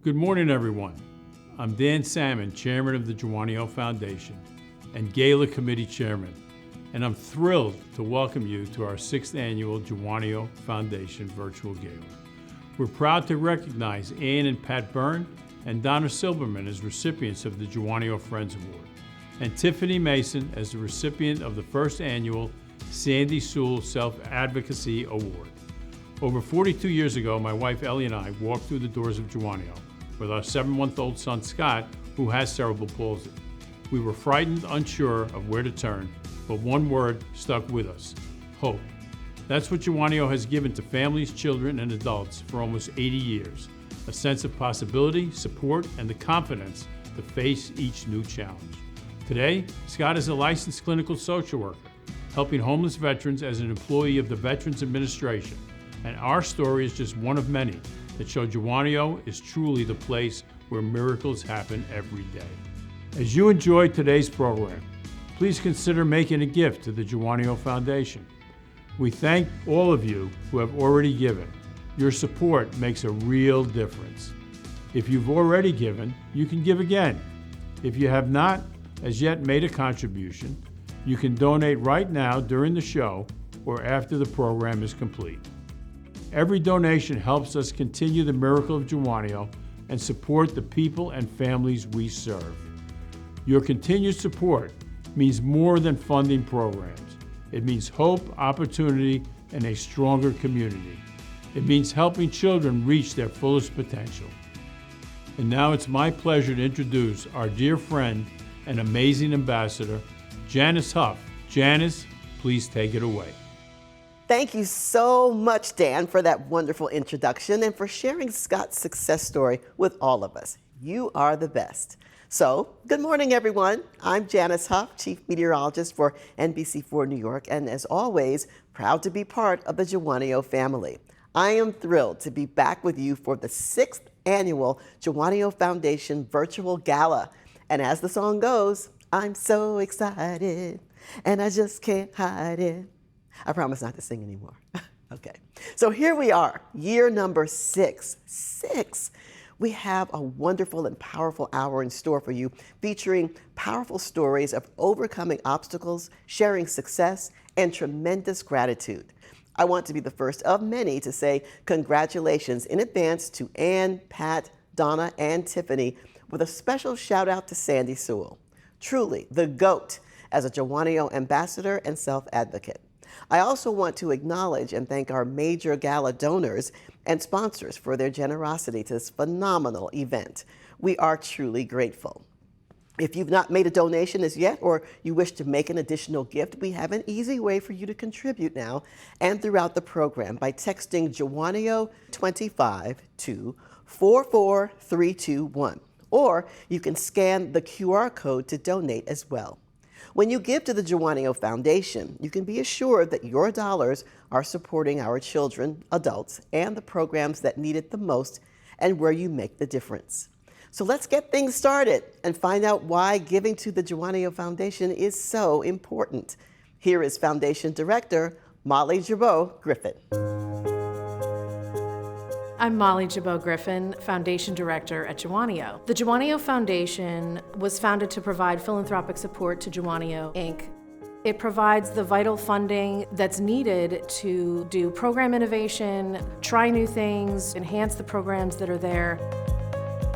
Good morning, everyone. I'm Dan Salmon, Chairman of the Jawonio Foundation and Gala Committee Chairman, and I'm thrilled to welcome you to our 6th annual Jawonio Foundation Virtual Gala. We're proud to recognize Ann and Pat Byrne and Donna Silberman as recipients of the Jawonio Friends Award, and Tiffany Mason as the recipient of the 1st annual Sandy Sewell Self-Advocacy Award. Over 42 years ago, my wife Ellie and I walked through the doors of Jawonio with our 7-month-old son Scott, who has cerebral palsy. We were frightened, unsure of where to turn, but one word stuck with us: hope. That's what Jawonio has given to families, children, and adults for almost 80 years, a sense of possibility, support, and the confidence to face each new challenge. Today, Scott is a licensed clinical social worker, helping homeless veterans as an employee of the Veterans Administration, and our story is just one of many that show Jawonio is truly the place where miracles happen every day. As you enjoy today's program, please consider making a gift to the Jawonio Foundation. We thank all of you who have already given. Your support makes a real difference. If you've already given, you can give again. If you have not as yet made a contribution, you can donate right now during the show or after the program is complete. Every donation helps us continue the miracle of Jawonio and support the people and families we serve. Your continued support means more than funding programs. It means hope, opportunity, and a stronger community. It means helping children reach their fullest potential. And now it's my pleasure to introduce our dear friend and amazing ambassador, Janice Huff. Janice, please take it away. Thank you so much, Dan, for that wonderful introduction and for sharing Scott's success story with all of us. You are the best. So, good morning, everyone. I'm Janice Huff, Chief Meteorologist for NBC4 New York, and as always, proud to be part of the Jawonio family. I am thrilled to be back with you for the 6th annual Jawonio Foundation Virtual Gala. And as the song goes, I'm so excited, and I just can't hide it. I promise not to sing anymore. Okay, so here we are, year number 6. We have a wonderful and powerful hour in store for you, featuring powerful stories of overcoming obstacles, sharing success, and tremendous gratitude. I want to be the first of many to say congratulations in advance to Ann, Pat, Donna, and Tiffany, with a special shout out to Sandy Sewell. Truly the GOAT as a Jawonio ambassador and self-advocate. I also want to acknowledge and thank our major gala donors and sponsors for their generosity to this phenomenal event. We are truly grateful. If you've not made a donation as yet, or you wish to make an additional gift, we have an easy way for you to contribute now and throughout the program by texting Jawonio 25 to 44321. Or you can scan the QR code to donate as well. When you give to the Jawonio Foundation, you can be assured that your dollars are supporting our children, adults, and the programs that need it the most and where you make the difference. So let's get things started and find out why giving to the Jawonio Foundation is so important. Here is Foundation Director Molly Jabot-Griffin. I'm Molly Jabot-Griffin, Foundation Director at Jawonio. The Jawonio Foundation was founded to provide philanthropic support to Jawonio, Inc. It provides the vital funding that's needed to do program innovation, try new things, enhance the programs that are there.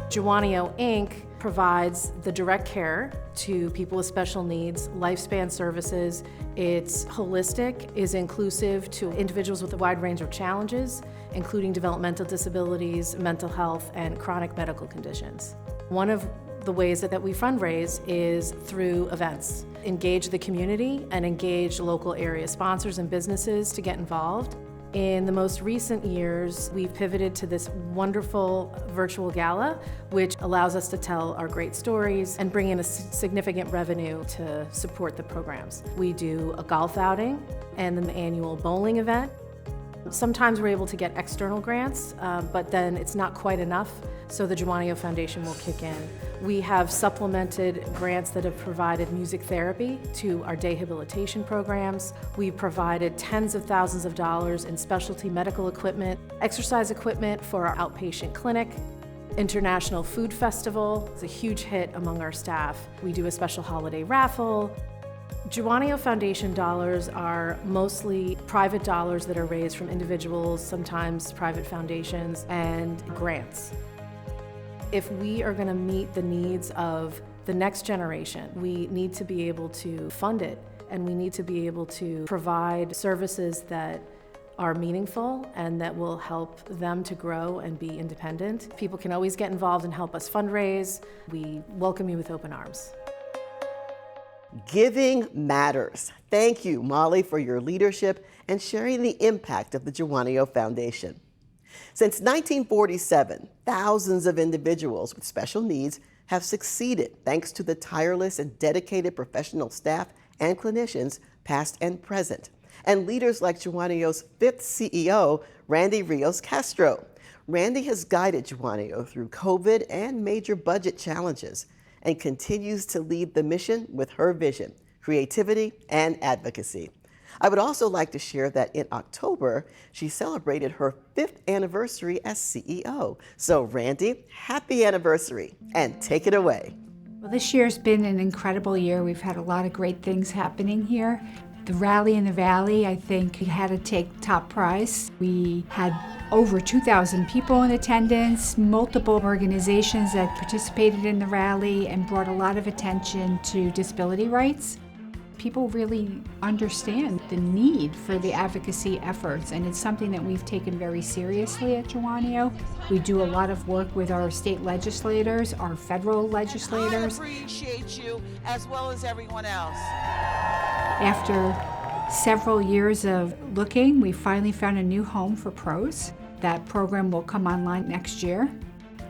Jawonio, Inc. provides the direct care to people with special needs, lifespan services. It's holistic, is inclusive to individuals with a wide range of challenges, including developmental disabilities, mental health, and chronic medical conditions. One of the ways that we fundraise is through events. Engage the community and engage local area sponsors and businesses to get involved. In the most recent years, we've pivoted to this wonderful virtual gala, which allows us to tell our great stories and bring in a significant revenue to support the programs. We do a golf outing and an annual bowling event. Sometimes we're able to get external grants, but then it's not quite enough, so the Jawonio Foundation will kick in. We have supplemented grants that have provided music therapy to our day habilitation programs. We've provided tens of thousands of dollars in specialty medical equipment, exercise equipment for our outpatient clinic. International Food Festival. It's a huge hit among our staff. We do a special holiday raffle. Jawonio Foundation dollars are mostly private dollars that are raised from individuals, sometimes private foundations, and grants. If we are going to meet the needs of the next generation, we need to be able to fund it, and we need to be able to provide services that are meaningful and that will help them to grow and be independent. People can always get involved and help us fundraise. We welcome you with open arms. Giving matters. Thank you, Molly, for your leadership and sharing the impact of the Jawonio Foundation. Since 1947, thousands of individuals with special needs have succeeded thanks to the tireless and dedicated professional staff and clinicians, past and present, and leaders like Jawonio's 5th CEO, Randy Rios Castro. Randy has guided Jawonio through COVID and major budget challenges and continues to lead the mission with her vision, creativity, and advocacy. I would also like to share that in October, she celebrated her 5th anniversary as CEO. So Randy, happy anniversary, and take it away. Well, this year's been an incredible year. We've had a lot of great things happening here. The Rally in the Valley, I think, had to take top prize. We had over 2,000 people in attendance, multiple organizations that participated in the rally and brought a lot of attention to disability rights. People really understand the need for the advocacy efforts, and it's something that we've taken very seriously at Jawonio. We do a lot of work with our state legislators, our federal legislators. I appreciate you as well as everyone else. After several years of looking, we finally found a new home for pros. That program will come online next year.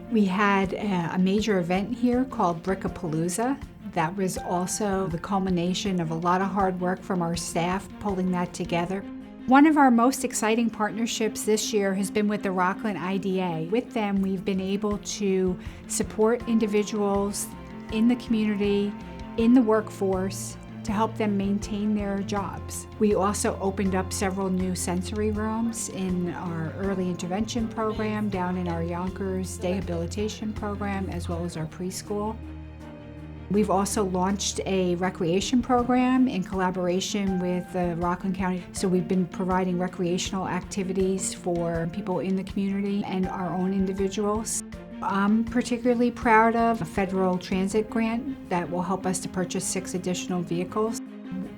We had a major event here called Brickapalooza. That was also the culmination of a lot of hard work from our staff pulling that together. One of our most exciting partnerships this year has been with the Rockland IDA. With them, we've been able to support individuals in the community, in the workforce, to help them maintain their jobs. We also opened up several new sensory rooms in our early intervention program, down in our Yonkers rehabilitation program, as well as our preschool. We've also launched a recreation program in collaboration with Rockland County. So we've been providing recreational activities for people in the community and our own individuals. I'm particularly proud of a federal transit grant that will help us to purchase 6 additional vehicles.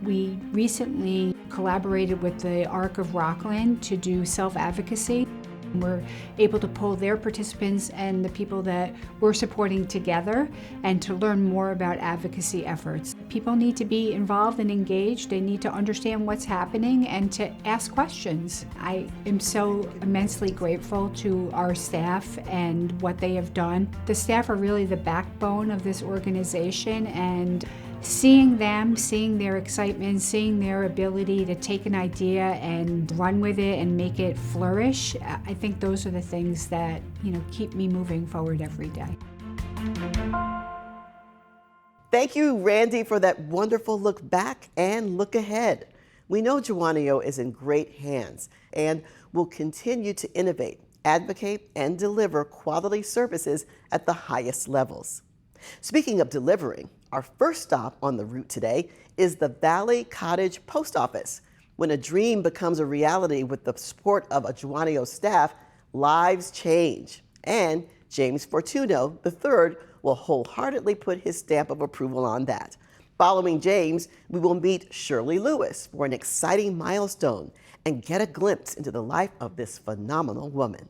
We recently collaborated with the Arc of Rockland to do self-advocacy. We're able to pull their participants and the people that we're supporting together and to learn more about advocacy efforts. People need to be involved and engaged. They need to understand what's happening and to ask questions. I am so immensely grateful to our staff and what they have done. The staff are really the backbone of this organization, and seeing them, seeing their excitement, seeing their ability to take an idea and run with it and make it flourish, I think those are the things that, keep me moving forward every day. Thank you, Randy, for that wonderful look back and look ahead. We know Jawonio is in great hands and will continue to innovate, advocate, and deliver quality services at the highest levels. Speaking of delivering, our first stop on the route today is the Valley Cottage Post Office. When a dream becomes a reality with the support of a Jawonio staff, lives change. And James Fortuno III will wholeheartedly put his stamp of approval on that. Following James, we will meet Shirley Lewis for an exciting milestone and get a glimpse into the life of this phenomenal woman.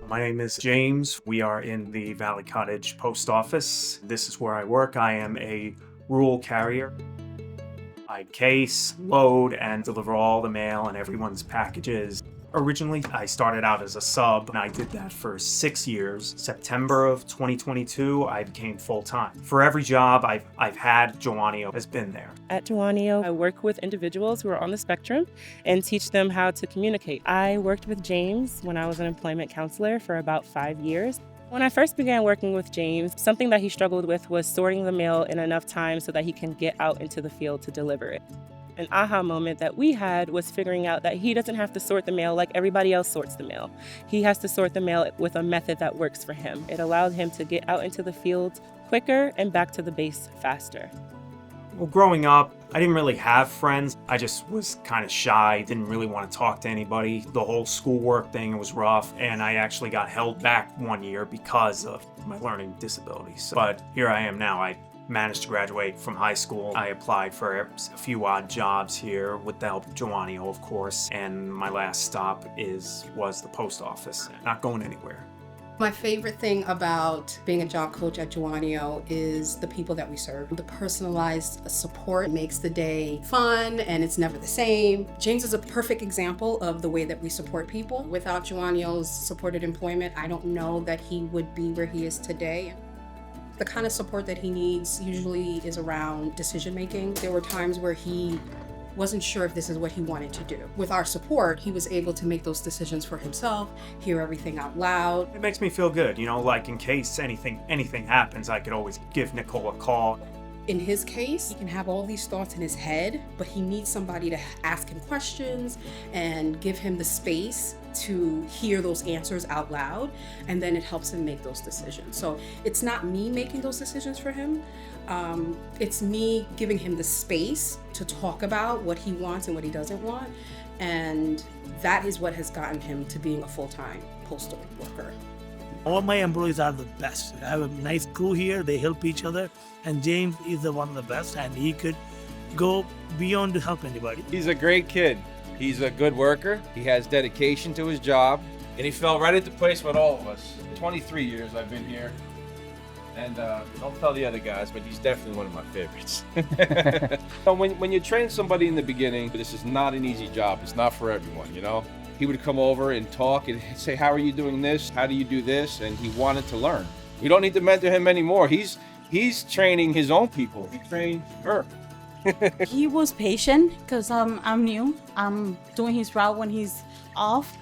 My name is James. We are in the Valley Cottage Post Office. This is where I work. I am a rural carrier. I case, load, and deliver all the mail and everyone's packages. Originally, I started out as a sub, and I did that for 6 years. September of 2022, I became full-time. For every job I've had, Jawonio has been there. At Jawonio, I work with individuals who are on the spectrum and teach them how to communicate. I worked with James when I was an employment counselor for about 5 years. When I first began working with James, something that he struggled with was sorting the mail in enough time so that he can get out into the field to deliver it. An aha moment that we had was figuring out that he doesn't have to sort the mail like everybody else sorts the mail. He has to sort the mail with a method that works for him. It allowed him to get out into the field quicker and back to the base faster. Well, growing up, I didn't really have friends. I just was kind of shy, didn't really want to talk to anybody. The whole schoolwork thing was rough, and I actually got held back one year because of my learning disabilities. But here I am now. I managed to graduate from high school. I applied for a few odd jobs here with the help of Jawonio, of course, and my last stop was the post office. Not going anywhere. My favorite thing about being a job coach at Jawonio is the people that we serve. The personalized support makes the day fun and it's never the same. James is a perfect example of the way that we support people. Without Jawonio's supported employment, I don't know that he would be where he is today. The kind of support that he needs usually is around decision making. There were times where he wasn't sure if this is what he wanted to do. With our support, he was able to make those decisions for himself, hear everything out loud. It makes me feel good, like in case anything happens, I could always give Nicole a call. In his case, he can have all these thoughts in his head, but he needs somebody to ask him questions and give him the space to hear those answers out loud, and then it helps him make those decisions. So it's not me making those decisions for him. It's me giving him the space to talk about what he wants and what he doesn't want, and that is what has gotten him to being a full-time postal worker. All my employees are the best. I have a nice crew here, they help each other, and James is the one of the best, and he could go beyond to help anybody. He's a great kid. He's a good worker. He has dedication to his job, and he fell right into place with all of us. 23 years I've been here, and don't tell the other guys, but he's definitely one of my favorites. When you train somebody in the beginning, this is not an easy job. It's not for everyone, He would come over and talk and say, how are you doing this? How do you do this? And he wanted to learn. We don't need to mentor him anymore. He's training his own people. He trained her. He was patient because I'm new. I'm doing his route when he's off.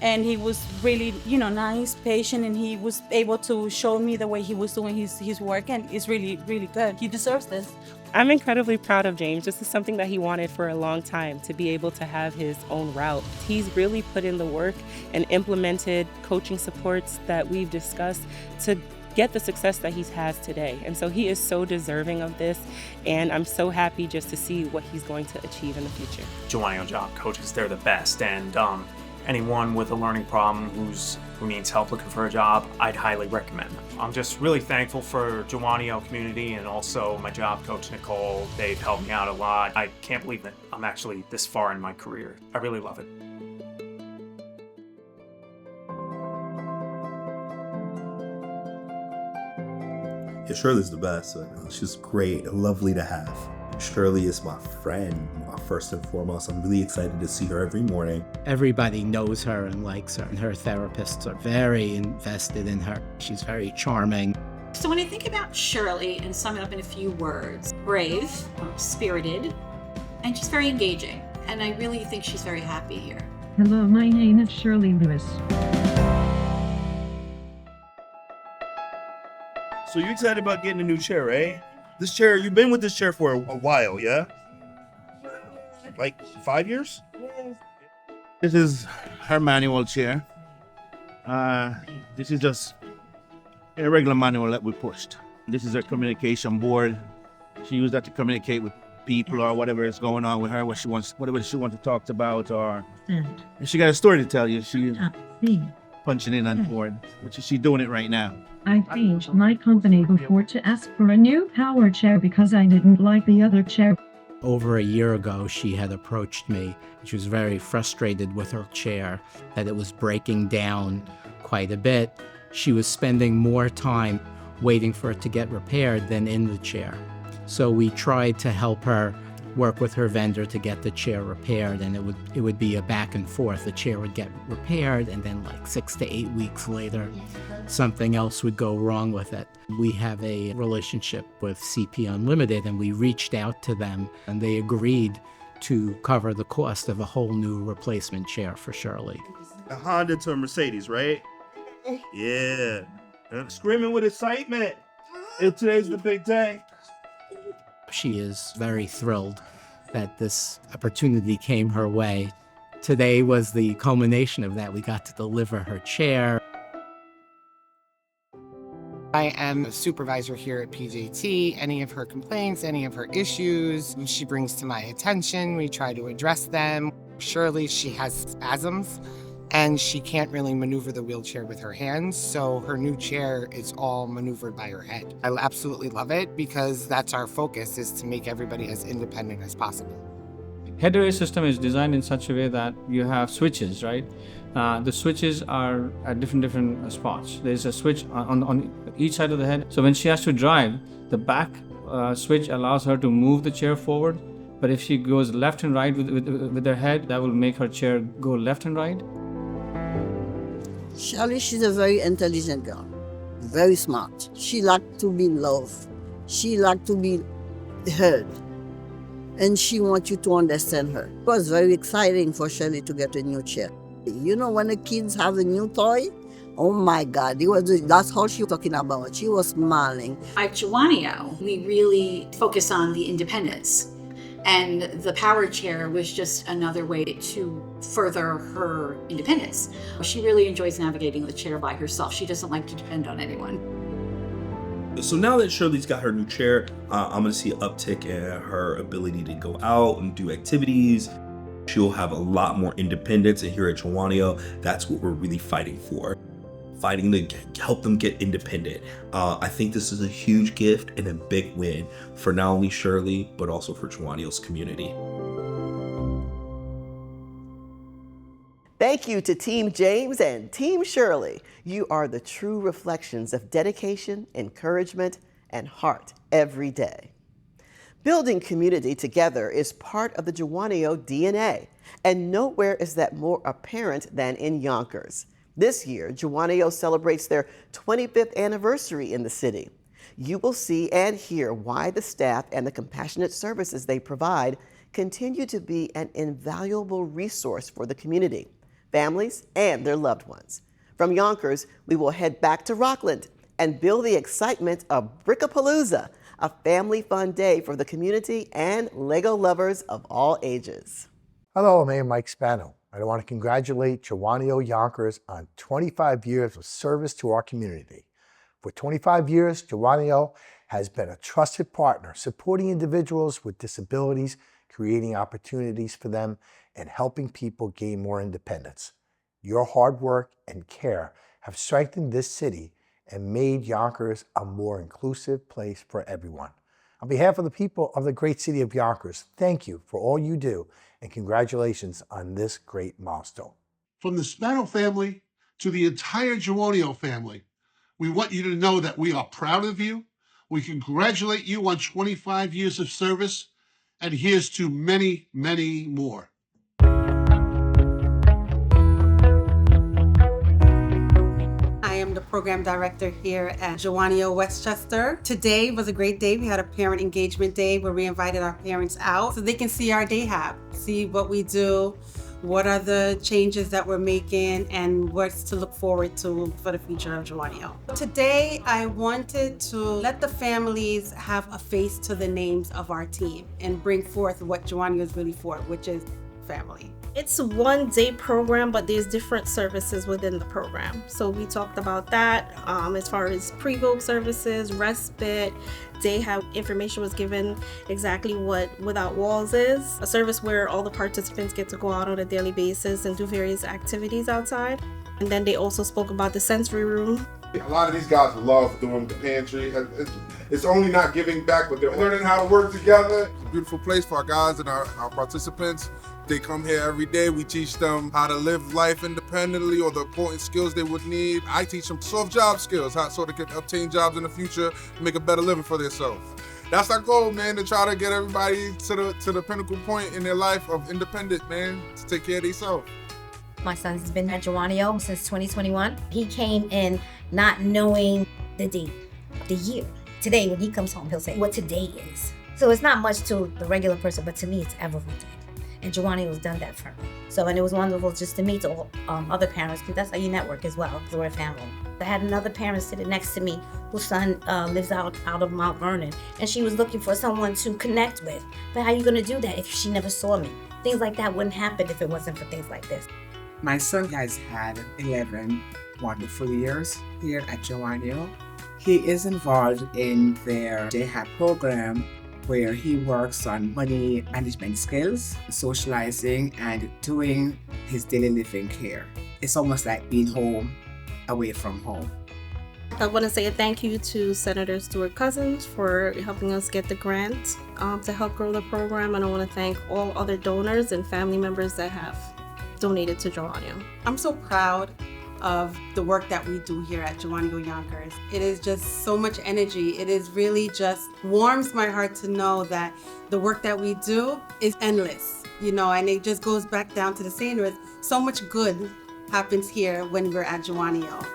And he was really, nice, patient, and he was able to show me the way he was doing his work, and it's really, really good. He deserves this. I'm incredibly proud of James. This is something that he wanted for a long time, to be able to have his own route. He's really put in the work and implemented coaching supports that we've discussed to get the success that he has today. And so he is so deserving of this, and I'm so happy just to see what he's going to achieve in the future. Jawonio job coaches, they're the best, and anyone with a learning problem who needs help looking for a job, I'd highly recommend them. I'm just really thankful for Jawonio community and also my job coach, Nicole. They've helped me out a lot. I can't believe that I'm actually this far in my career. I really love it. Yeah, Shirley's the best. She's great and lovely to have. Shirley is my friend, first and foremost. I'm really excited to see her every morning. Everybody knows her and likes her, and her therapists are very invested in her. She's very charming. So when I think about Shirley and sum it up in a few words, brave, spirited, and she's very engaging. And I really think she's very happy here. Hello, my name is Shirley Lewis. So you excited about getting a new chair, eh? This chair, you've been with this chair for a while, yeah? Like 5 years? This is her manual chair. This is just a regular manual that we pushed. This is her communication board. She used that to communicate with people or whatever is going on with her, whatever she wants to talk about, or if she got a story to tell you, she's punching in on the board, which is she's doing it right now. I changed my company before to ask for a new power chair because I didn't like the other chair. Over a year ago, she had approached me. She was very frustrated with her chair, that it was breaking down quite a bit. She was spending more time waiting for it to get repaired than in the chair. So we tried to help her work with her vendor to get the chair repaired, and it would be a back and forth. The chair would get repaired, and then like 6 to 8 weeks later, something else would go wrong with it. We have a relationship with CP Unlimited, and we reached out to them, and they agreed to cover the cost of a whole new replacement chair for Shirley. A Honda to a Mercedes, right? Yeah. Screaming with excitement. Today's the big day. She is very thrilled that this opportunity came her way. Today was the culmination of that. We got to deliver her chair. I am a supervisor here at PJT. Any of her complaints, any of her issues, she brings to my attention. We try to address them. Shirley, she has spasms and she can't really maneuver the wheelchair with her hands, so her new chair is all maneuvered by her head. I absolutely love it because that's our focus, is to make everybody as independent as possible. Headway system is designed in such a way that you have switches, right? The switches are at different spots. There's a switch on each side of the head. So when she has to drive, the back switch allows her to move the chair forward. But if she goes left and right with her head, that will make her chair go left and right. Shirley, she's a very intelligent girl, very smart. She likes to be loved. She likes to be heard. And she wants you to understand her. It was very exciting for Shirley to get a new chair. You know, when the kids have a new toy, oh my God, that's all she was talking about. She was smiling. At Jawonio, we really focus on the independence. And the power chair was just another way to further her independence. She really enjoys navigating the chair by herself. She doesn't like to depend on anyone. So now that Shirley's got her new chair, I'm gonna see an uptick in her ability to go out and do activities. She'll have a lot more independence, and here at Jawonio, that's what we're really fighting for. Fighting to help them get independent. I think this is a huge gift and a big win for not only Shirley, but also for Jawonio's community. Thank you to Team James and Team Shirley. You are the true reflections of dedication, encouragement, and heart every day. Building community together is part of the Jawonio DNA, and nowhere is that more apparent than in Yonkers. This year, Jawonio celebrates their 25th anniversary in the city. You will see and hear why the staff and the compassionate services they provide continue to be an invaluable resource for the community, families, and their loved ones. From Yonkers, we will head back to Rockland and build the excitement of Brickapalooza, a family fun day for the community and Lego lovers of all ages. Hello, I'm Mike Spano. I want to congratulate Jawonio Yonkers on 25 years of service to our community. For 25 years, Jawonio has been a trusted partner, supporting individuals with disabilities, creating opportunities for them, and helping people gain more independence. Your hard work and care have strengthened this city and made Yonkers a more inclusive place for everyone. On behalf of the people of the great city of Yonkers, thank you for all you do, and congratulations on this great milestone. From the Spano family to the entire Jawonio family, we want you to know that we are proud of you. We congratulate you on 25 years of service, and here's to many, many more. I am the program director here at Jawonio Westchester. Today was a great day. We had a parent engagement day where we invited our parents out so they can see our day hab, see what we do, what are the changes that we're making, and what's to look forward to for the future of Jawonio. Today, I wanted to let the families have a face to the names of our team and bring forth what Jawonio is really for, which is family. It's a one-day program, but there's different services within the program. So we talked about that as far as pre-vote services, respite. Day hab information was given exactly what Without Walls is, a service where all the participants get to go out on a daily basis and do various activities outside. And then they also spoke about the sensory room. A lot of these guys love doing the pantry. It's only not giving back, but they're learning how to work together. It's a beautiful place for our guys and our participants. They come here every day. We teach them how to live life independently or the important skills they would need. I teach them soft job skills, so they can obtain jobs in the future, make a better living for themselves. That's our goal, man, to try to get everybody to the pinnacle point in their life of independent, man, to take care of themselves. My son's been at Jawonio since 2021. He came in not knowing the date, the year. Today, when he comes home, he'll say what today is. So it's not much to the regular person, but to me, it's everything. And Jawonio's done that for me. So, and it was wonderful just to meet the other parents, because that's how you network as well, because we're a family. I had another parent sitting next to me whose son lives out of Mount Vernon, and she was looking for someone to connect with. But how are you going to do that if she never saw me? Things like that wouldn't happen if it wasn't for things like this. My son has had 11 wonderful years here at Jawonio. He is involved in their J-HAP program, where he works on money management skills, socializing, and doing his daily living care. It's almost like being home, away from home. I want to say a thank you to Senator Stuart Cousins for helping us get the grant to help grow the program, and I want to thank all other donors and family members that have donated to Jawonio. I'm so proud of the work that we do here at Jawonio Yonkers. It is just so much energy. It is really just warms my heart to know that the work that we do is endless, and it just goes back down to the saying with so much good happens here when we're at Jawonio.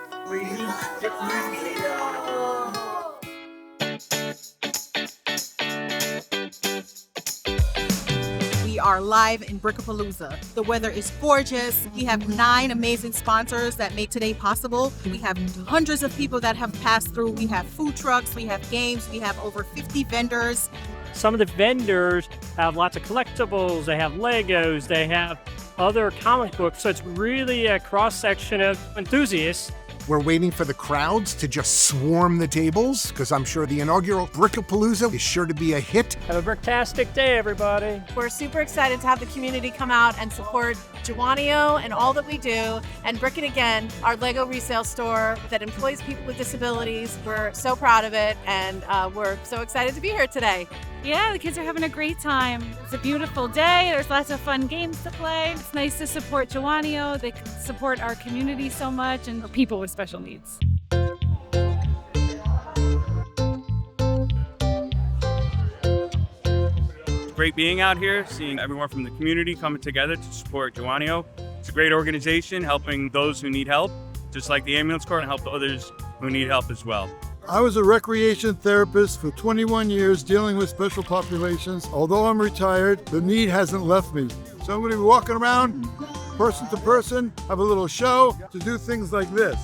We are live in Brickapalooza. The weather is gorgeous. We have 9 amazing sponsors that make today possible. We have hundreds of people that have passed through. We have food trucks, we have games, we have over 50 vendors. Some of the vendors have lots of collectibles, they have Legos, they have other comic books. So it's really a cross-section of enthusiasts. We're waiting for the crowds to just swarm the tables, because I'm sure the inaugural Brickapalooza is sure to be a hit. Have a bricktastic day, everybody. We're super excited to have the community come out and support Jawonio and all that we do, and Brick It Again, our Lego resale store that employs people with disabilities. We're so proud of it, and we're so excited to be here today. Yeah, the kids are having a great time. It's a beautiful day. There's lots of fun games to play. It's nice to support Jawonio. They support our community so much and people with special needs. Great being out here, seeing everyone from the community coming together to support Jawonio. It's a great organization helping those who need help, just like the ambulance corps, and help others who need help as well. I was a recreation therapist for 21 years dealing with special populations. Although I'm retired, the need hasn't left me. So I'm going to be walking around, person to person, have a little show to do things like this.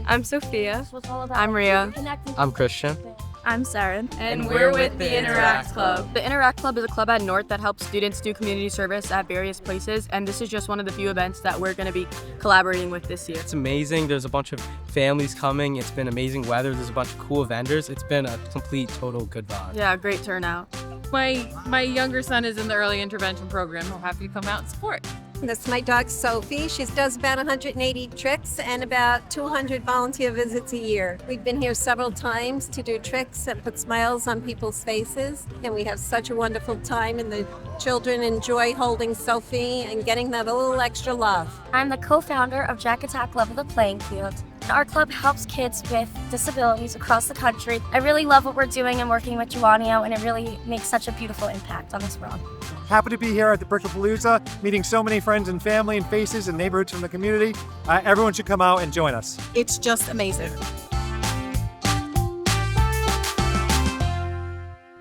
I'm Sophia. I'm Ria. I'm Christian. I'm Saren. And we're with the Interact Club. The Interact Club is a club at North that helps students do community service at various places, and this is just one of the few events that we're going to be collaborating with this year. It's amazing. There's a bunch of families coming. It's been amazing weather. There's a bunch of cool vendors. It's been a complete, total good vibe. Yeah, great turnout. My younger son is in the early intervention program. We're happy to come out and support. That's my dog, Sophie. She does about 180 tricks and about 200 volunteer visits a year. We've been here several times to do tricks and put smiles on people's faces, and we have such a wonderful time, and the children enjoy holding Sophie and getting that a little extra love. I'm the co-founder of Jack Attack Level the Playing Field. Our club helps kids with disabilities across the country. I really love what we're doing and working with Jawonio, and it really makes such a beautiful impact on this world. Happy to be here at the Brickapalooza, meeting so many friends and family and faces and neighborhoods from the community. Everyone should come out and join us. It's just amazing.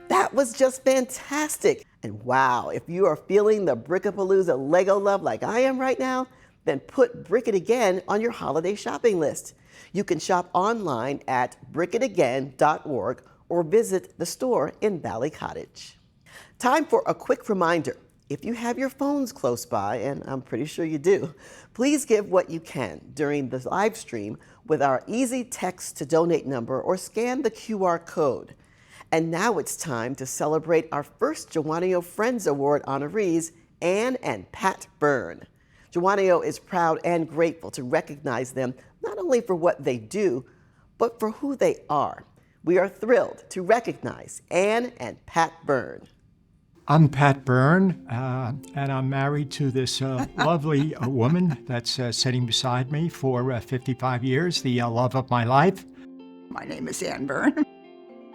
That was just fantastic. And wow, if you are feeling the Brickapalooza Lego love like I am right now, then put Brick It Again on your holiday shopping list. You can shop online at brickitagain.org or visit the store in Valley Cottage. Time for a quick reminder. If you have your phones close by, and I'm pretty sure you do, please give what you can during the live stream with our easy text to donate number or scan the QR code. And now it's time to celebrate our first Jawonio Friends Award honorees, Ann and Pat Byrne. Jawonio is proud and grateful to recognize them not only for what they do, but for who they are. We are thrilled to recognize Ann and Pat Byrne. I'm Pat Byrne, and I'm married to this lovely woman that's sitting beside me for 55 years, the love of my life. My name is Ann Byrne.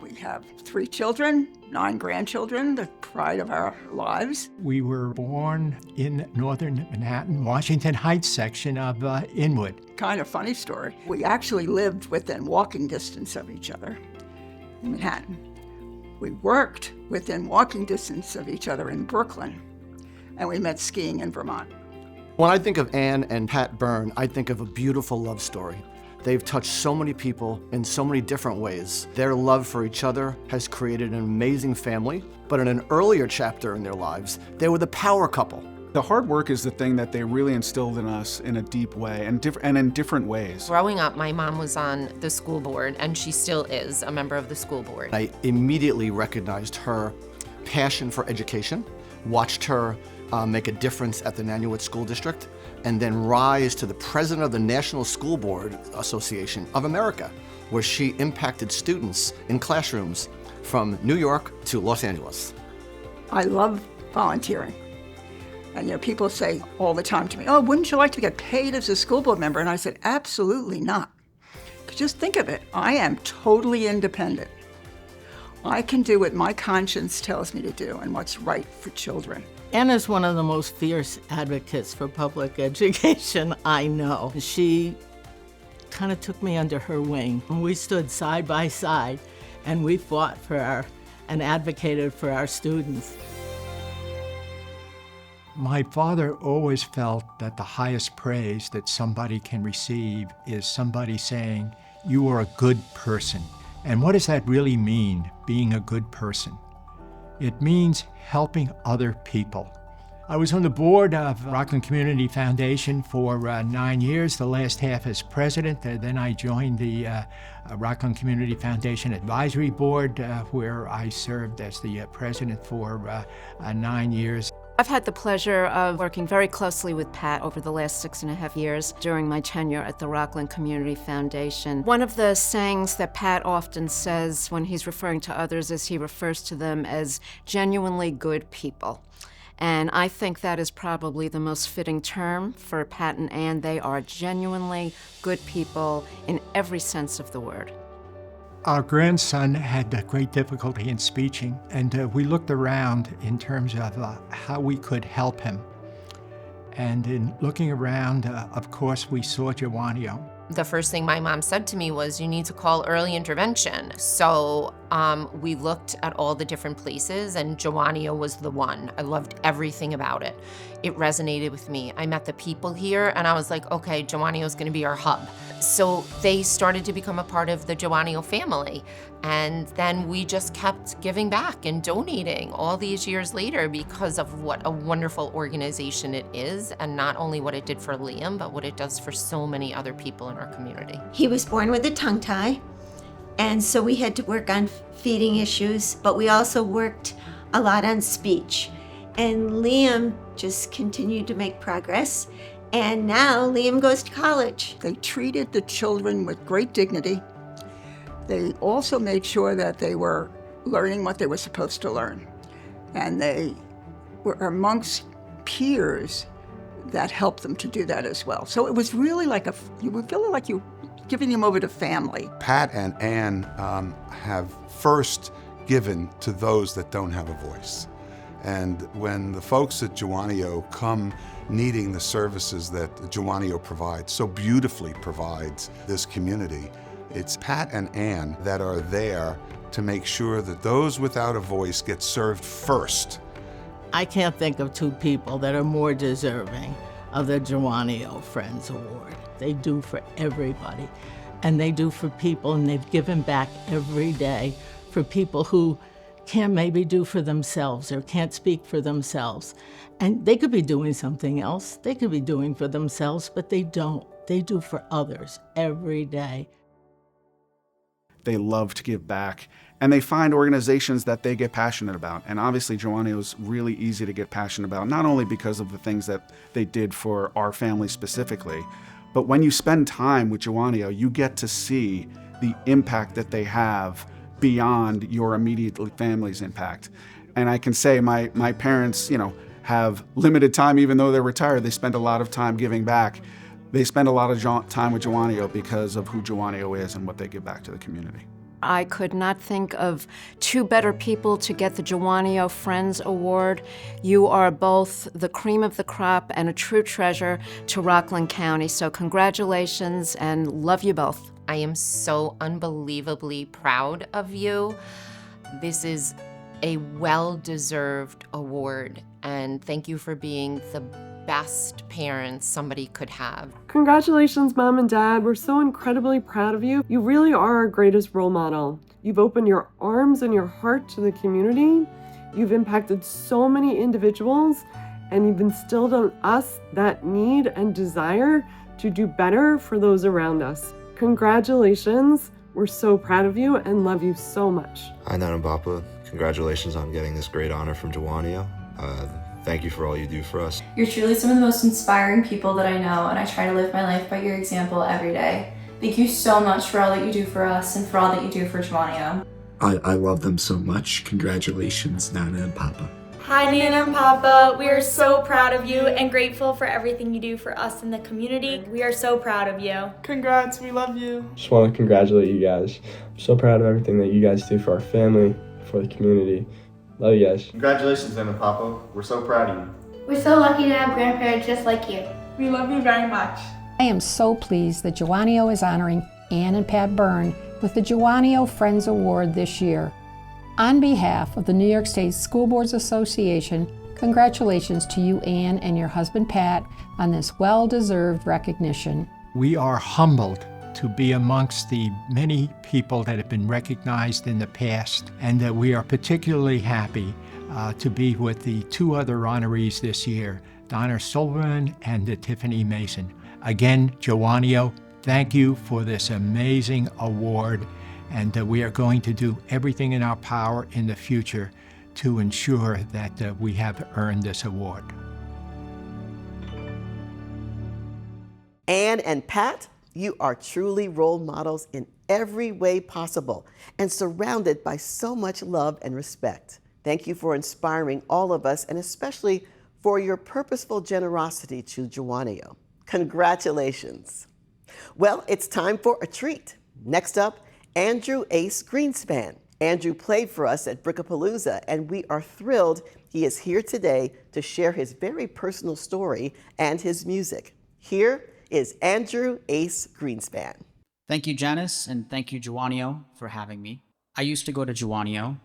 We have 3 children, 9 grandchildren, the pride of our lives. We were born in northern Manhattan, Washington Heights section of Inwood. Kind of funny story. We actually lived within walking distance of each other in Manhattan. We worked within walking distance of each other in Brooklyn, and we met skiing in Vermont. When I think of Ann and Pat Byrne, I think of a beautiful love story. They've touched so many people in so many different ways. Their love for each other has created an amazing family, but in an earlier chapter in their lives, they were the power couple. The hard work is the thing that they really instilled in us in a deep way and in different ways. Growing up, my mom was on the school board, and she still is a member of the school board. I immediately recognized her passion for education, watched her make a difference at the Nanuet School District, and then rise to the president of the National School Board Association of America, where she impacted students in classrooms from New York to Los Angeles. I love volunteering. And people say all the time to me, oh, wouldn't you like to get paid as a school board member? And I said, absolutely not. Just think of it, I am totally independent. I can do what my conscience tells me to do and what's right for children. Anna's one of the most fierce advocates for public education I know. She kind of took me under her wing. We stood side by side and we fought for and advocated for our students. My father always felt that the highest praise that somebody can receive is somebody saying, you are a good person. And what does that really mean, being a good person? It means helping other people. I was on the board of Rockland Community Foundation for 9 years, the last half as president. Then I joined the Rockland Community Foundation Advisory Board, where I served as the president for 9 years. I've had the pleasure of working very closely with Pat over the last 6.5 years during my tenure at the Rockland Community Foundation. One of the sayings that Pat often says when he's referring to others is he refers to them as genuinely good people. And I think that is probably the most fitting term for Pat and Ann. They are genuinely good people in every sense of the word. Our grandson had great difficulty in speaking, and we looked around in terms of how we could help him. And in looking around, of course, we saw Jawonio. The first thing my mom said to me was, you need to call early intervention. So we looked at all the different places, and Jawonio was the one. I loved everything about it. It resonated with me. I met the people here, and I was like, okay, Jawonio's gonna be our hub. So they started to become a part of the Jawonio family. And then we just kept giving back and donating all these years later because of what a wonderful organization it is, and not only what it did for Liam, but what it does for so many other people in our community. He was born with a tongue tie, and so we had to work on feeding issues, but we also worked a lot on speech. And Liam just continued to make progress, and now Liam goes to college. They treated the children with great dignity. They also made sure that they were learning what they were supposed to learn. And they were amongst peers that helped them to do that as well. So it was really like you were feeling like you were giving them over to family. Pat and Ann have first given to those that don't have a voice. And when the folks at Jawonio come needing the services that Jawonio provides, so beautifully provides this community, it's Pat and Ann that are there to make sure that those without a voice get served first. I can't think of two people that are more deserving of the Jawonio Friends Award. They do for everybody, and they do for people, and they've given back every day for people who can't maybe do for themselves or can't speak for themselves. And they could be doing something else. They could be doing for themselves, but they don't. They do for others every day. They love to give back, and they find organizations that they get passionate about. And obviously Jawonio is really easy to get passionate about, not only because of the things that they did for our family specifically, but when you spend time with Jawonio, you get to see the impact that they have beyond your immediate family's impact. And I can say my parents, have limited time, even though they're retired. They spend a lot of time giving back. They spend a lot of time with Jawonio because of who Jawonio is and what they give back to the community. I could not think of two better people to get the Jawonio Friends Award. You are both the cream of the crop and a true treasure to Rockland County. So congratulations, and love you both. I am so unbelievably proud of you. This is a well-deserved award, and thank you for being the best parents somebody could have. Congratulations, Mom and Dad. We're so incredibly proud of you. You really are our greatest role model. You've opened your arms and your heart to the community. You've impacted so many individuals, and you've instilled in us that need and desire to do better for those around us. Congratulations. We're so proud of you and love you so much. Hi, Nana and Papa. Congratulations on getting this great honor from Jawonio. Thank you for all you do for us. You're truly some of the most inspiring people that I know, and I try to live my life by your example every day. Thank you so much for all that you do for us and for all that you do for Jawonio. I love them so much. Congratulations, Nana and Papa. Hi, Nana and Papa. We are so proud of you and grateful for everything you do for us in the community. We are so proud of you. Congrats, we love you. Just want to congratulate you guys. I'm so proud of everything that you guys do for our family, for the community. Love you guys. Congratulations, Nana and Papa. We're so proud of you. We're so lucky to have grandparents just like you. We love you very much. I am so pleased that Jawonio is honoring Ann and Pat Byrne with the Jawonio Friends Award this year. On behalf of the New York State School Boards Association, congratulations to you, Ann, and your husband, Pat, on this well-deserved recognition. We are humbled to be amongst the many people that have been recognized in the past, and that we are particularly happy to be with the two other honorees this year, Donna Silverman and Tiffany Mason. Again, Jawonio, thank you for this amazing award, and we are going to do everything in our power in the future to ensure that we have earned this award. Ann and Pat, you are truly role models in every way possible and surrounded by so much love and respect. Thank you for inspiring all of us, and especially for your purposeful generosity to Jawonio. Congratulations. Well, it's time for a treat. Next up, Andrew Ace Greenspan. Andrew played for us at Brickapalooza, and we are thrilled he is here today to share his very personal story and his music. Here is Andrew Ace Greenspan. Thank you, Janice, and thank you, Jawonio, for having me. I used to go to Jawonio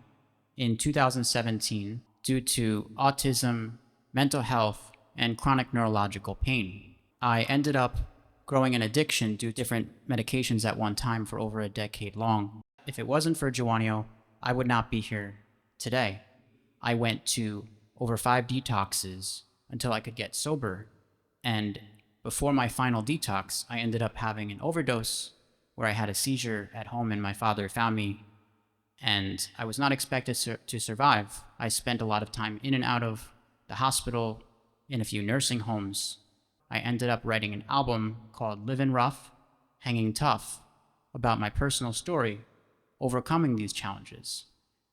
in 2017 due to autism, mental health, and chronic neurological pain. I ended up growing an addiction due to different medications at one time for over a decade long. If it wasn't for Jawonio, I would not be here today. I went to over 5 detoxes until I could get sober, and before my final detox, I ended up having an overdose where I had a seizure at home and my father found me, and I was not expected to survive. I spent a lot of time in and out of the hospital, in a few nursing homes. I ended up writing an album called Livin' Rough, Hanging Tough, about my personal story, overcoming these challenges.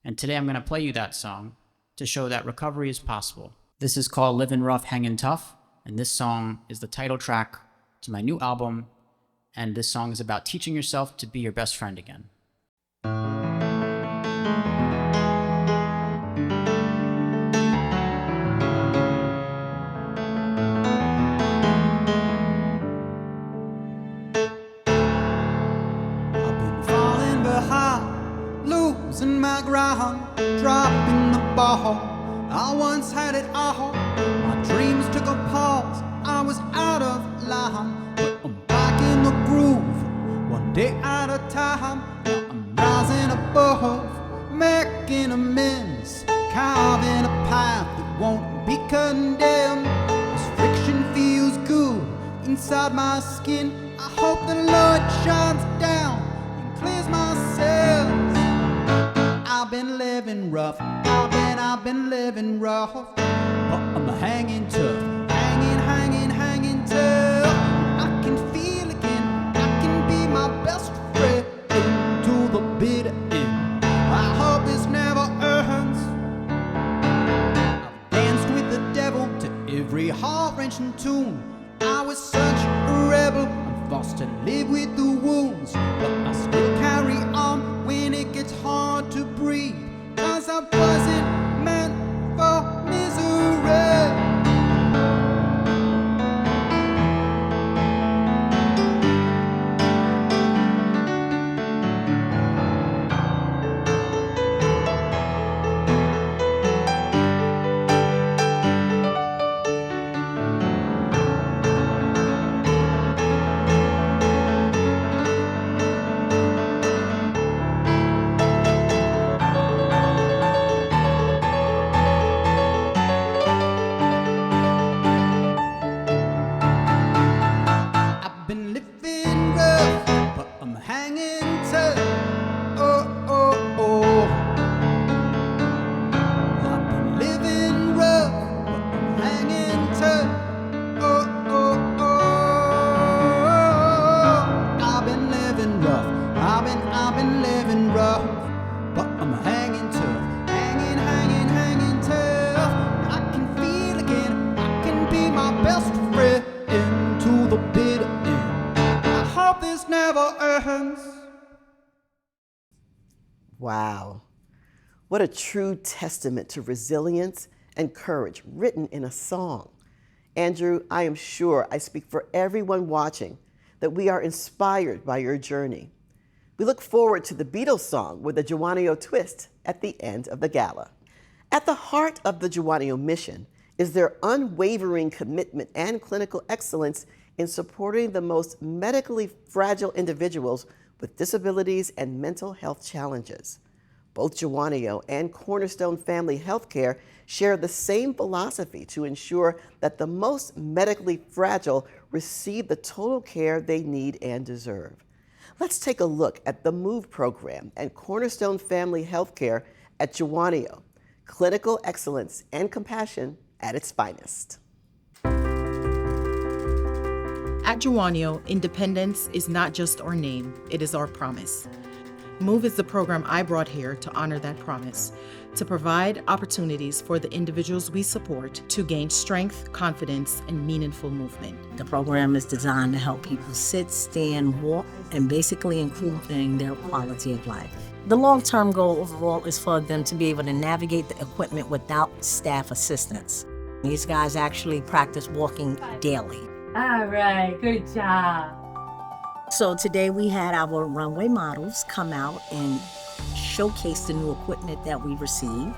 And today I'm gonna play you that song to show that recovery is possible. This is called Livin' Rough, Hanging Tough, and this song is the title track to my new album, and this song is about teaching yourself to be your best friend again. Losing my ground, dropping the ball. I once had it all. My dreams took a pause. I was out of line, but I'm back in the groove. One day at a time. Now I'm rising above, making amends, carving a path that won't be condemned. This friction feels good inside my skin. I hope the Lord shines down and clears my sins. I've been living rough, I've been living rough, but I'm hanging tough, hanging tough. I can feel again, I can be my best friend to the bitter end. I hope this never ends. I've danced with the devil to every heart-wrenching tune. I was such a rebel, I'm forced to live with the wounds, but I still carry on when it gets hard to breathe, 'cause I wasn't meant for misery. I've been living rough, but I'm hanging tough. Oh, oh, oh. I've been living rough, but I'm hanging tough. Oh, oh, oh. I've been living rough. I've been living rough, but I'm hanging tough. Hanging tough. I can feel again. I can be my best friend into the bitter end. I hope this never ends. Wow. What a true testament to resilience and courage written in a song. Andrew, I am sure I speak for everyone watching that we are inspired by your journey. We look forward to the Beatles song with a Jawonio twist at the end of the gala. At the heart of the Jawonio mission is their unwavering commitment and clinical excellence in supporting the most medically fragile individuals with disabilities and mental health challenges. Both Jawonio and Cornerstone Family Healthcare share the same philosophy to ensure that the most medically fragile receive the total care they need and deserve. Let's take a look at the MOVE program and Cornerstone Family Healthcare at Jawonio. Clinical excellence and compassion at its finest. At Jawonio, independence is not just our name, it is our promise. MOVE is the program I brought here to honor that promise, to provide opportunities for the individuals we support to gain strength, confidence, and meaningful movement. The program is designed to help people sit, stand, walk, and basically improving their quality of life. The long-term goal overall is for them to be able to navigate the equipment without staff assistance. These guys actually practice walking daily. All right, good job. So today we had our runway models come out and showcase the new equipment that we received.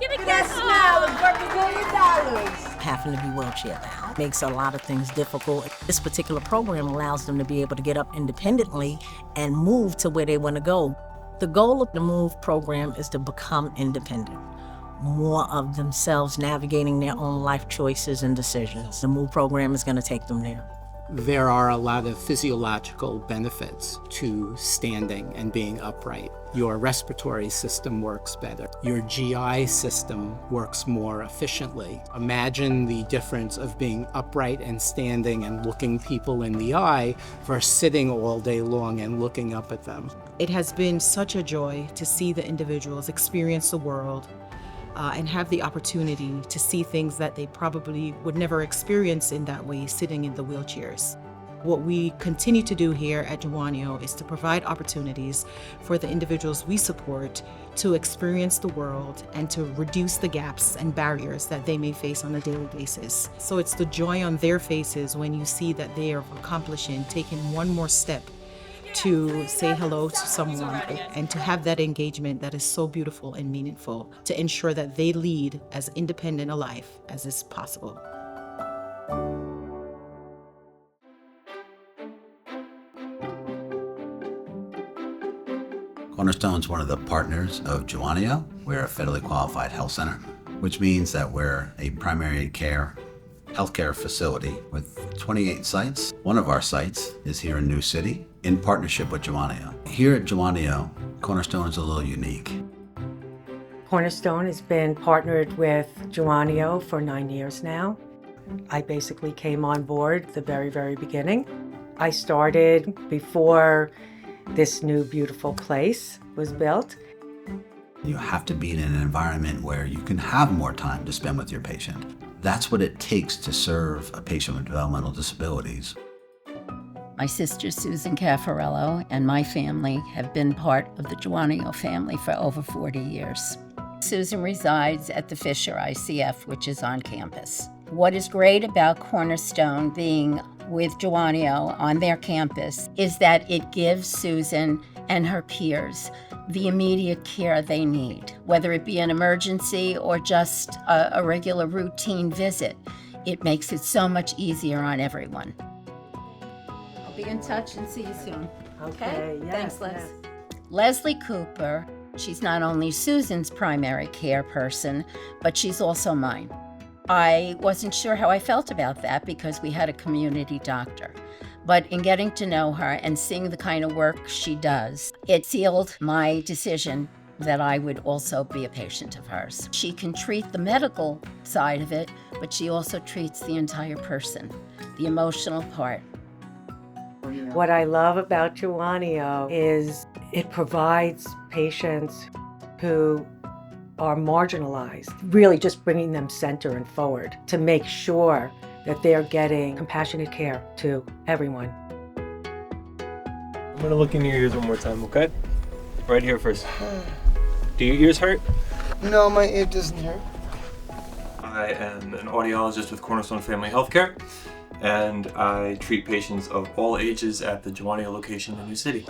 Give a kiss. Smile, it's worth $1 million. Having to be wheelchair bound makes a lot of things difficult. This particular program allows them to be able to get up independently and move to where they want to go. The goal of the MOVE program is to become independent, more of themselves navigating their own life choices and decisions. The MOVE program is going to take them there. There are a lot of physiological benefits to standing and being upright. Your respiratory system works better. Your GI system works more efficiently. Imagine the difference of being upright and standing and looking people in the eye versus sitting all day long and looking up at them. It has been such a joy to see the individuals experience the world and have the opportunity to see things that they probably would never experience in that way, sitting in the wheelchairs. What we continue to do here at Jawonio is to provide opportunities for the individuals we support to experience the world and to reduce the gaps and barriers that they may face on a daily basis. So it's the joy on their faces when you see that they are accomplishing, taking one more step to say hello to someone and to have that engagement that is so beautiful and meaningful to ensure that they lead as independent a life as is possible. Cornerstone is one of the partners of Jawonio. We're a federally qualified health center, which means that we're a primary care healthcare facility with 28 sites. One of our sites is here in New City in partnership with Jawonio. Here at Jawonio, Cornerstone is a little unique. Cornerstone has been partnered with Jawonio for 9 years now. I basically came on board the very, very beginning. I started before this new beautiful place was built. You have to be in an environment where you can have more time to spend with your patient. That's what it takes to serve a patient with developmental disabilities. My sister Susan Caffarello and my family have been part of the Jawonio family for over 40 years. Susan resides at the Fisher ICF, which is on campus. What is great about Cornerstone being with Jawonio on their campus is that it gives Susan and her peers the immediate care they need, whether it be an emergency or just a regular routine visit. It makes it so much easier on everyone. I'll be in touch and see you soon. Okay, yes, Thanks, Les. yes. Leslie Cooper, she's not only Susan's primary care person, but she's also mine. I wasn't sure how I felt about that because we had a community doctor. But in getting to know her and seeing the kind of work she does, it sealed my decision that I would also be a patient of hers. She can treat the medical side of it, but she also treats the entire person, the emotional part. What I love about Jawonio is it provides patients who are marginalized, really just bringing them center and forward to make sure that they're getting compassionate care to everyone. I'm gonna look in your ears one more time, okay? Right here first. Do your ears hurt? No, my ear doesn't hurt. I am an audiologist with Cornerstone Family Healthcare, and I treat patients of all ages at the Jawonio location in New City.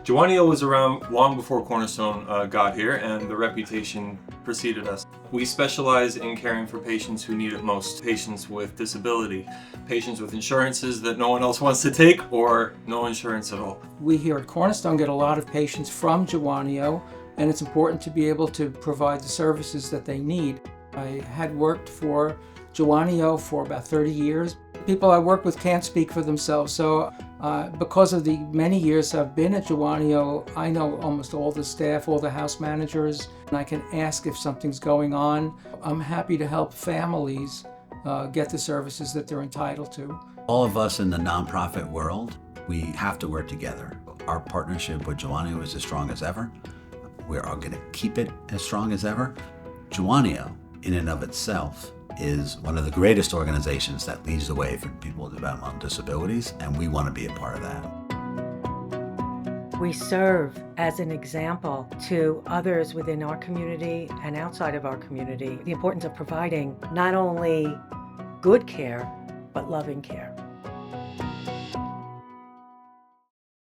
Jawonio was around long before Cornerstone got here, and the reputation preceded us. We specialize in caring for patients who need it most, patients with disability, patients with insurances that no one else wants to take, or no insurance at all. We here at Cornerstone get a lot of patients from Jawonio, and it's important to be able to provide the services that they need. I had worked for Jawonio for about 30 years. People I work with can't speak for themselves, so because of the many years I've been at Jawonio, I know almost all the staff, all the house managers, and I can ask if something's going on. I'm happy to help families get the services that they're entitled to. All of us in the nonprofit world, we have to work together. Our partnership with Jawonio is as strong as ever. We're all going to keep it as strong as ever. Jawonio, in and of itself, is one of the greatest organizations that leads the way for people with developmental disabilities, and we want to be a part of that. We serve as an example to others within our community and outside of our community, the importance of providing not only good care, but loving care.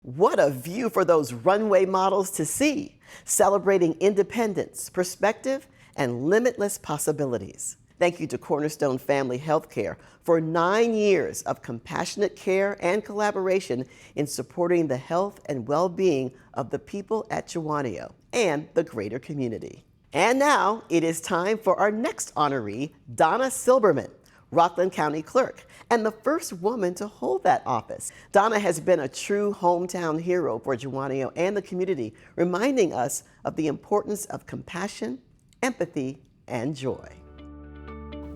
What a view for those runway models to see, celebrating independence, perspective, and limitless possibilities. Thank you to Cornerstone Family Healthcare for 9 years of compassionate care and collaboration in supporting the health and well-being of the people at Jawonio and the greater community. And now it is time for our next honoree, Donna Silberman, Rockland County Clerk, and the first woman to hold that office. Donna has been a true hometown hero for Jawonio and the community, reminding us of the importance of compassion, empathy, and joy.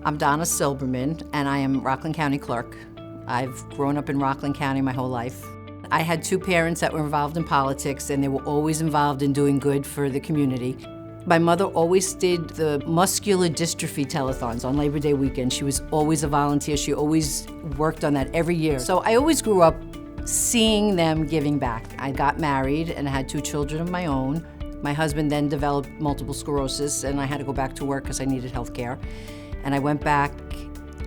I'm Donna Silberman, and I am Rockland County Clerk. I've grown up in Rockland County my whole life. I had two parents that were involved in politics, and they were always involved in doing good for the community. My mother always did the muscular dystrophy telethons on Labor Day weekend. She was always a volunteer. She always worked on that every year. So I always grew up seeing them giving back. I got married and had 2 children of my own. My husband then developed multiple sclerosis, and I had to go back to work because I needed health care. And I went back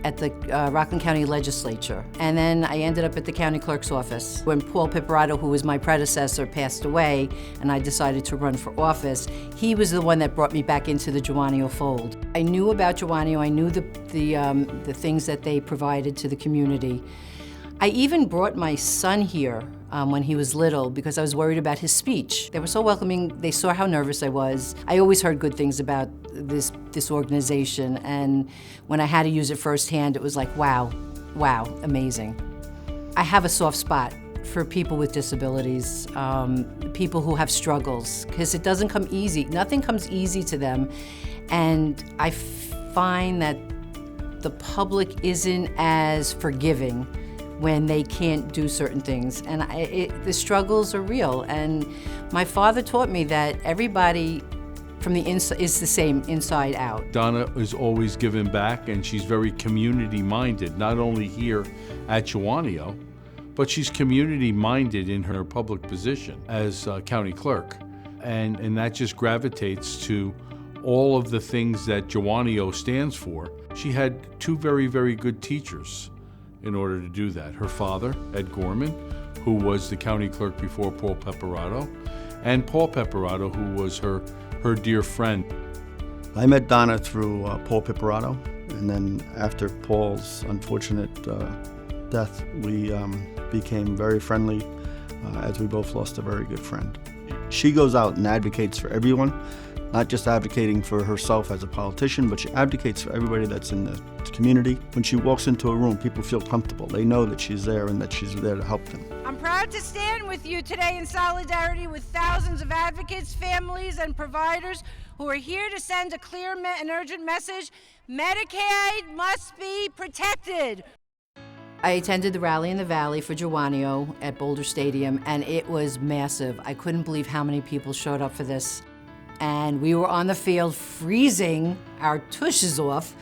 at the Rockland County Legislature. And then I ended up at the county clerk's office. When Paul Piparato, who was my predecessor, passed away, and I decided to run for office, he was the one that brought me back into the Jawonio fold. I knew about Jawonio, I knew the things that they provided to the community. I even brought my son here when he was little because I was worried about his speech. They were so welcoming, they saw how nervous I was. I always heard good things about this organization, and when I had to use it firsthand, it was like, wow, amazing. I have a soft spot for people with disabilities, people who have struggles, because it doesn't come easy. Nothing comes easy to them, and I find that the public isn't as forgiving when they can't do certain things. And the struggles are real. And my father taught me that everybody from the inside is the same inside out. Donna is always giving back, and she's very community-minded, not only here at Jawonio, but she's community-minded in her public position as county clerk. And that just gravitates to all of the things that Jawonio stands for. She had 2 very, very good teachers in order to do that. Her father, Ed Gorman, who was the county clerk before Paul Piparato, and Paul Piparato, who was her dear friend. I met Donna through Paul Piparato, and then after Paul's unfortunate death, we became very friendly as we both lost a very good friend. She goes out and advocates for everyone, not just advocating for herself as a politician, but she advocates for everybody that's in the community. When she walks into a room, people feel comfortable. They know that she's there and that she's there to help them. I'm proud to stand with you today in solidarity with thousands of advocates, families, and providers who are here to send a clear and urgent message. Medicaid must be protected. I attended the rally in the Valley for Jawonio at Boulder Stadium, and it was massive. I couldn't believe how many people showed up for this. And we were on the field freezing our tushes off,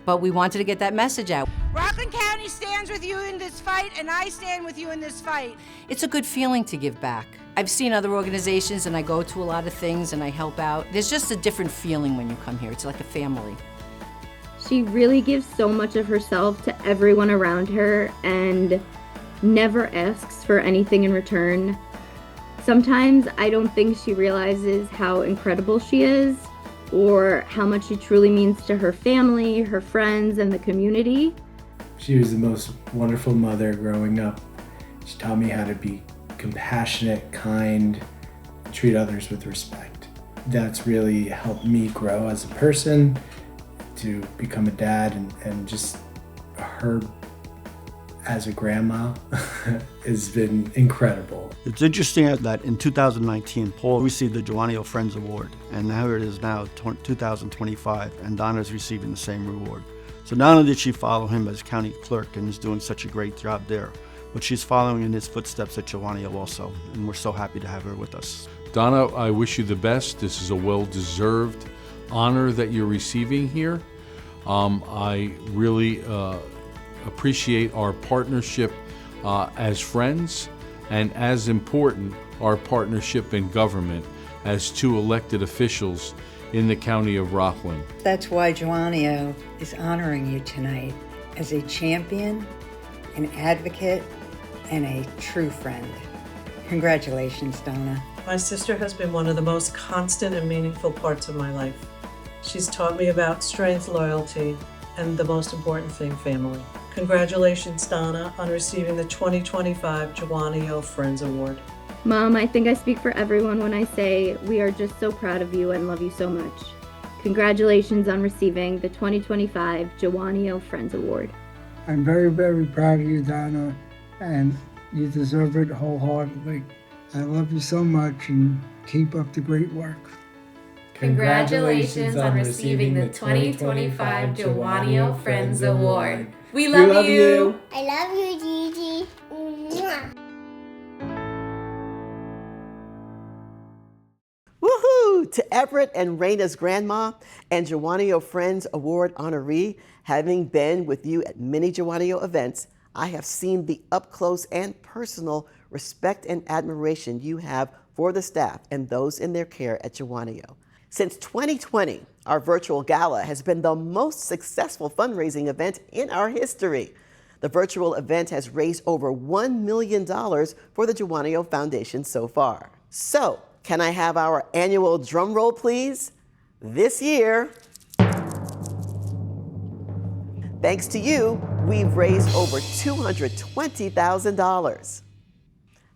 but we wanted to get that message out. Rockland County stands with you in this fight, and I stand with you in this fight. It's a good feeling to give back. I've seen other organizations, and I go to a lot of things, and I help out. There's just a different feeling when you come here. It's like a family. She really gives so much of herself to everyone around her and never asks for anything in return. Sometimes I don't think she realizes how incredible she is or how much she truly means to her family, her friends, and the community. She was the most wonderful mother growing up. She taught me how to be compassionate, kind, treat others with respect. That's really helped me grow as a person, to become a dad, and just her as a grandma has been incredible. It's interesting that in 2019, Paul received the Jawonio Friends Award, and now it is now 2025, and Donna's receiving the same reward. So not only did she follow him as county clerk and is doing such a great job there, but she's following in his footsteps at Jawonio also, and we're so happy to have her with us. Donna, I wish you the best. This is a well-deserved honor that you're receiving here. I really appreciate our partnership as friends, and as important, our partnership in government as two elected officials in the county of Rockland. That's why Jawonio is honoring you tonight as a champion, an advocate, and a true friend. Congratulations, Donna. My sister has been one of the most constant and meaningful parts of my life. She's taught me about strength, loyalty, and the most important thing, family. Congratulations, Donna, on receiving the 2025 Jawonio Friends Award. Mom, I think I speak for everyone when I say we are just so proud of you and love you so much. Congratulations on receiving the 2025 Jawonio Friends Award. I'm very, very proud of you, Donna, and you deserve it wholeheartedly. I love you so much, and keep up the great work. Congratulations on receiving the 2025 Jawonio Friends Award. We love you. I love you, Gigi. Mwah. Woohoo! To Everett and Raina's grandma and Jawonio Friends Award honoree, having been with you at many Jawonio events, I have seen the up-close and personal respect and admiration you have for the staff and those in their care at Jawonio. Since 2020, our virtual gala has been the most successful fundraising event in our history. The virtual event has raised over $1 million for the Jawonio Foundation so far. So, can I have our annual drum roll, please? This year, thanks to you, we've raised over $220,000.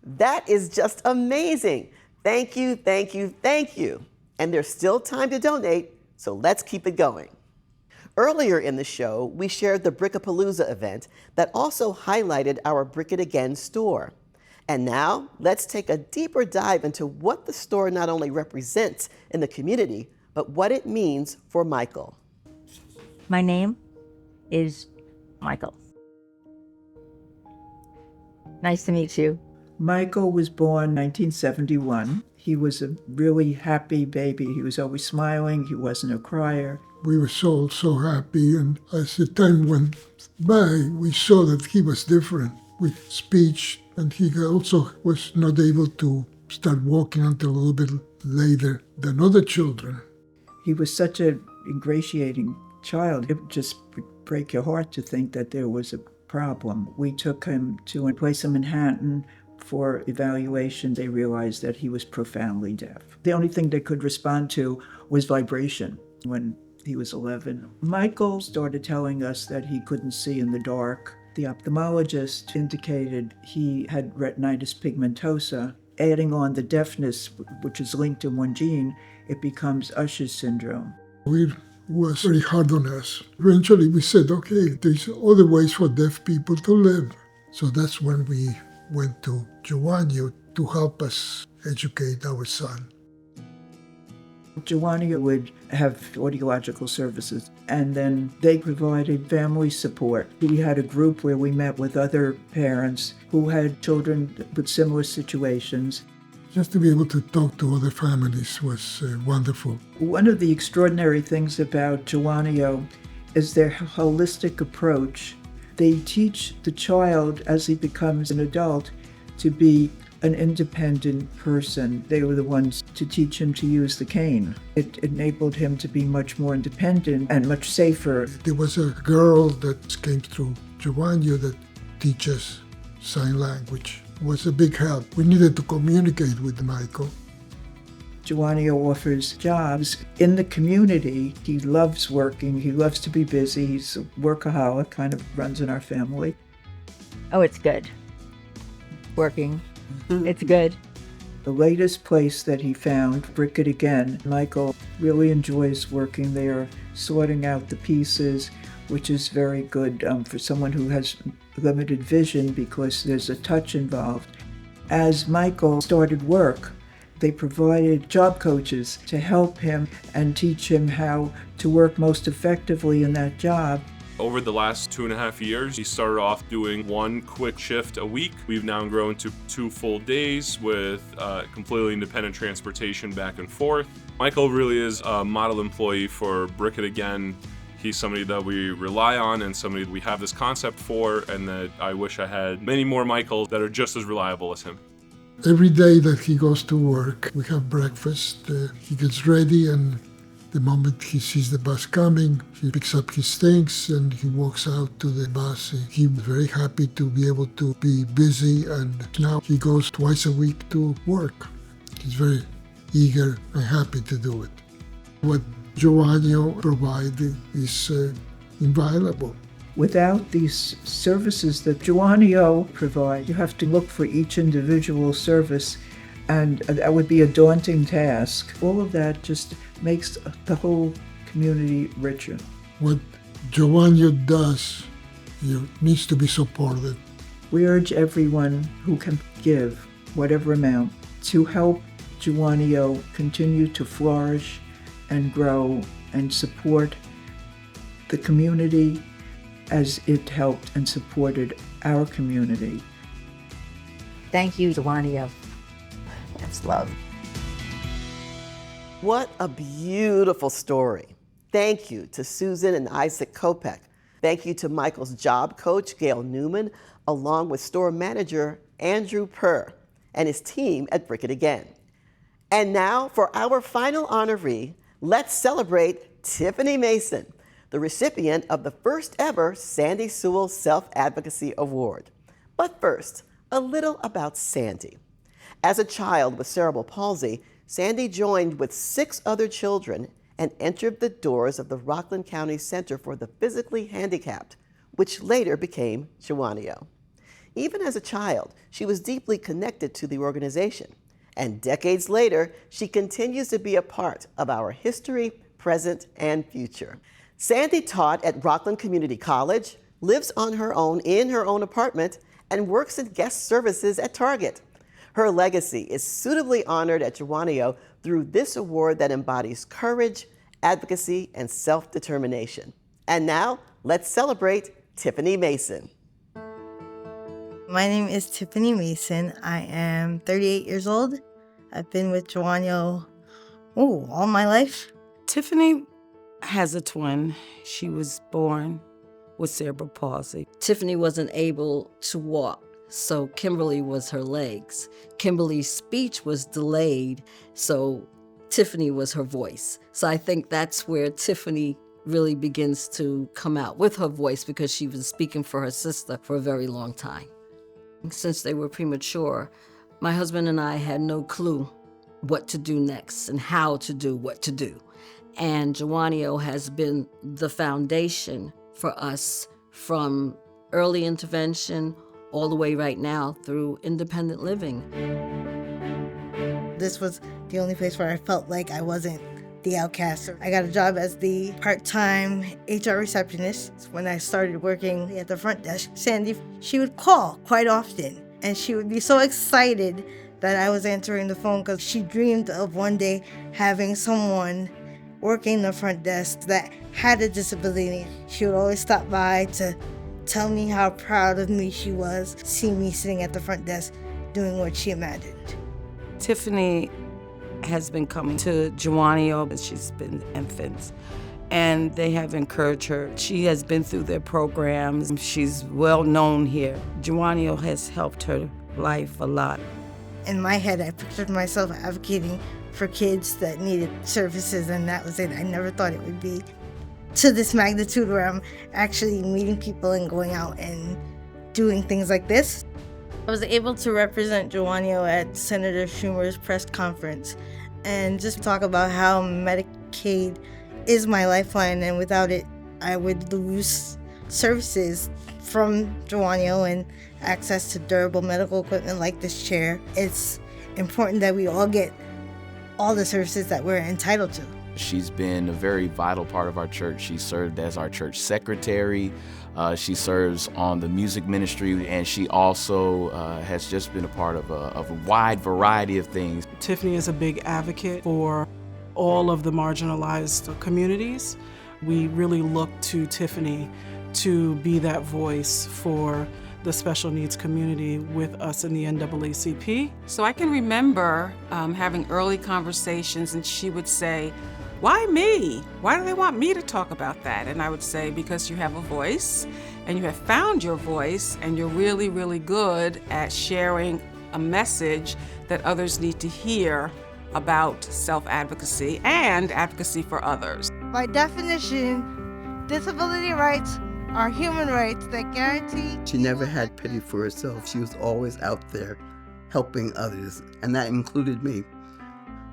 That is just amazing. Thank you, thank you, thank you. And there's still time to donate, so let's keep it going. Earlier in the show, we shared the Brickapalooza event that also highlighted our Brick It Again store. And now, let's take a deeper dive into what the store not only represents in the community, but what it means for Michael. My name is Michael. Nice to meet you. Michael was born 1971. He was a really happy baby. He was always smiling. He wasn't a crier. We were so happy, and as the time went by, we saw that he was different with speech, and he also was not able to start walking until a little bit later than other children. He was such an ingratiating child. It just would break your heart to think that there was a problem. We took him to a place in Manhattan for evaluation. They realized that he was profoundly deaf. The only thing they could respond to was vibration. When he was 11, Michael started telling us that he couldn't see in the dark. The ophthalmologist indicated he had retinitis pigmentosa, Adding on the deafness, which is linked to one gene, it becomes Usher's syndrome. It was very hard on us. Eventually we said, okay, there's other ways for deaf people to live. So that's when we went to Jawonio to help us educate our son. Jawonio would have audiological services, and then they provided family support. We had a group where we met with other parents who had children with similar situations. Just to be able to talk to other families was wonderful. One of the extraordinary things about Jawonio is their holistic approach. They teach the child as he becomes an adult to be an independent person. They were the ones to teach him to use the cane. It enabled him to be much more independent and much safer. There was a girl that came through Jawonio that teaches sign language. It was a big help. We needed to communicate with Michael. Jawonio offers jobs in the community. He loves working. He loves to be busy. He's a workaholic, kind of runs in our family. Oh, it's good. Working. It's good. The latest place that he found, Brick-It Again, Michael really enjoys working there, sorting out the pieces, which is very good for someone who has limited vision because there's a touch involved. As Michael started work, they provided job coaches to help him and teach him how to work most effectively in that job. Over the last 2.5 years, he started off doing one quick shift a week. We've now grown to 2 full days with completely independent transportation back and forth. Michael really is a model employee for Brick-It Again. He's somebody that we rely on and somebody that we have this concept for, and that I wish I had many more Michaels that are just as reliable as him. Every day that he goes to work, we have breakfast. He gets ready, and the moment he sees the bus coming, he picks up his things and he walks out to the bus. He's very happy to be able to be busy, and now he goes twice a week to work. He's very eager and happy to do it. What Jawonio provides is inviolable. Without these services that Jawonio provide, you have to look for each individual service, and that would be a daunting task. All of that just makes the whole community richer. What Jawonio does needs to be supported. We urge everyone who can give whatever amount to help Jawonio continue to flourish and grow and support the community as it helped and supported our community. Thank you, Jawonio. That's love. What a beautiful story. Thank you to Susan and Isaac Kopek. Thank you to Michael's job coach, Gail Newman, along with store manager Andrew Purr and his team at Brick-It Again. And now for our final honoree, let's celebrate Tiffany Mason, the recipient of the first ever Sandy Sewell Self-Advocacy Award. But first, a little about Sandy. As a child with cerebral palsy, Sandy joined with 6 other children and entered the doors of the Rockland County Center for the Physically Handicapped, which later became Jawonio. Even as a child, she was deeply connected to the organization, and decades later, she continues to be a part of our history, present, and future. Sandy taught at Rockland Community College, lives on her own in her own apartment, and works in guest services at Target. Her legacy is suitably honored at Jawonio through this award that embodies courage, advocacy, and self-determination. And now, let's celebrate Tiffany Mason. My name is Tiffany Mason. I am 38 years old. I've been with Jawonio all my life. Tiffany has a twin. She was born with cerebral palsy. Tiffany wasn't able to walk, so Kimberly was her legs. Kimberly's speech was delayed, so Tiffany was her voice. So I think that's where Tiffany really begins to come out with her voice, because she was speaking for her sister for a very long time. Since they were premature, my husband and I had no clue what to do next and how to do what to do. And Jawonio has been the foundation for us from early intervention all the way right now through independent living. this was the only place where I felt like I wasn't the outcast. I got a job as the part-time HR receptionist. When I started working at the front desk, Sandy, she would call quite often, and she would be so excited that I was answering the phone because she dreamed of one day having someone working the front desk that had a disability. She would always stop by to tell me how proud of me she was, see me sitting at the front desk doing what she imagined. Tiffany has been coming to Jawonio, but she's been infants, and they have encouraged her. She has been through their programs. She's well known here. Jawonio has helped her life a lot. In my head, I pictured myself advocating for kids that needed services, and that was it. I never thought it would be to this magnitude where I'm actually meeting people and going out and doing things like this. I was able to represent Jawonio at Senator Schumer's press conference and just talk about how Medicaid is my lifeline, and without it, I would lose services from Jawonio and access to durable medical equipment like this chair. It's important that we all get all the services that we're entitled to. She's been a very vital part of our church. She served as our church secretary. She serves on the music ministry, and she also has just been a part of a wide variety of things. Tiffany is a big advocate for all of the marginalized communities. We really look to Tiffany to be that voice for the special needs community with us in the NAACP. So I can remember having early conversations, and she would say, "Why me? Why do they want me to talk about that?" And I would say, "Because you have a voice, and you have found your voice, and you're really, really good at sharing a message that others need to hear about self-advocacy and advocacy for others." By definition, disability rights are human rights that guarantee. She never had pity for herself. She was always out there helping others, and that included me.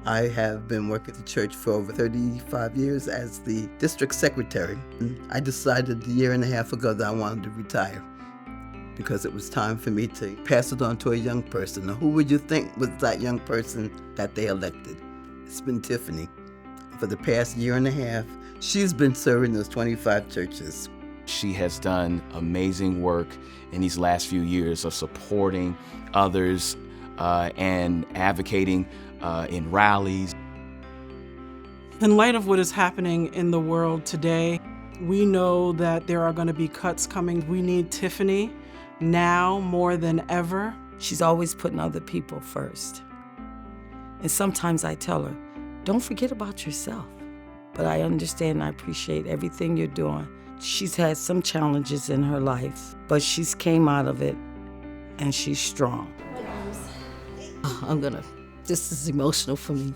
I have been working at the church for over 35 years as the district secretary. I decided a year and a half ago that I wanted to retire because it was time for me to pass it on to a young person. Now, who would you think was that young person that they elected? It's been Tiffany. For the past year and a half, she's been serving those 25 churches. She has done amazing work in these last few years of supporting others and advocating in rallies. In light of what is happening in the world today, we know that there are going to be cuts coming. We need Tiffany now more than ever. She's always putting other people first. And sometimes I tell her, don't forget about yourself. But I understand and I appreciate everything you're doing. She's had some challenges in her life, but she's came out of it and she's strong. This is emotional for me.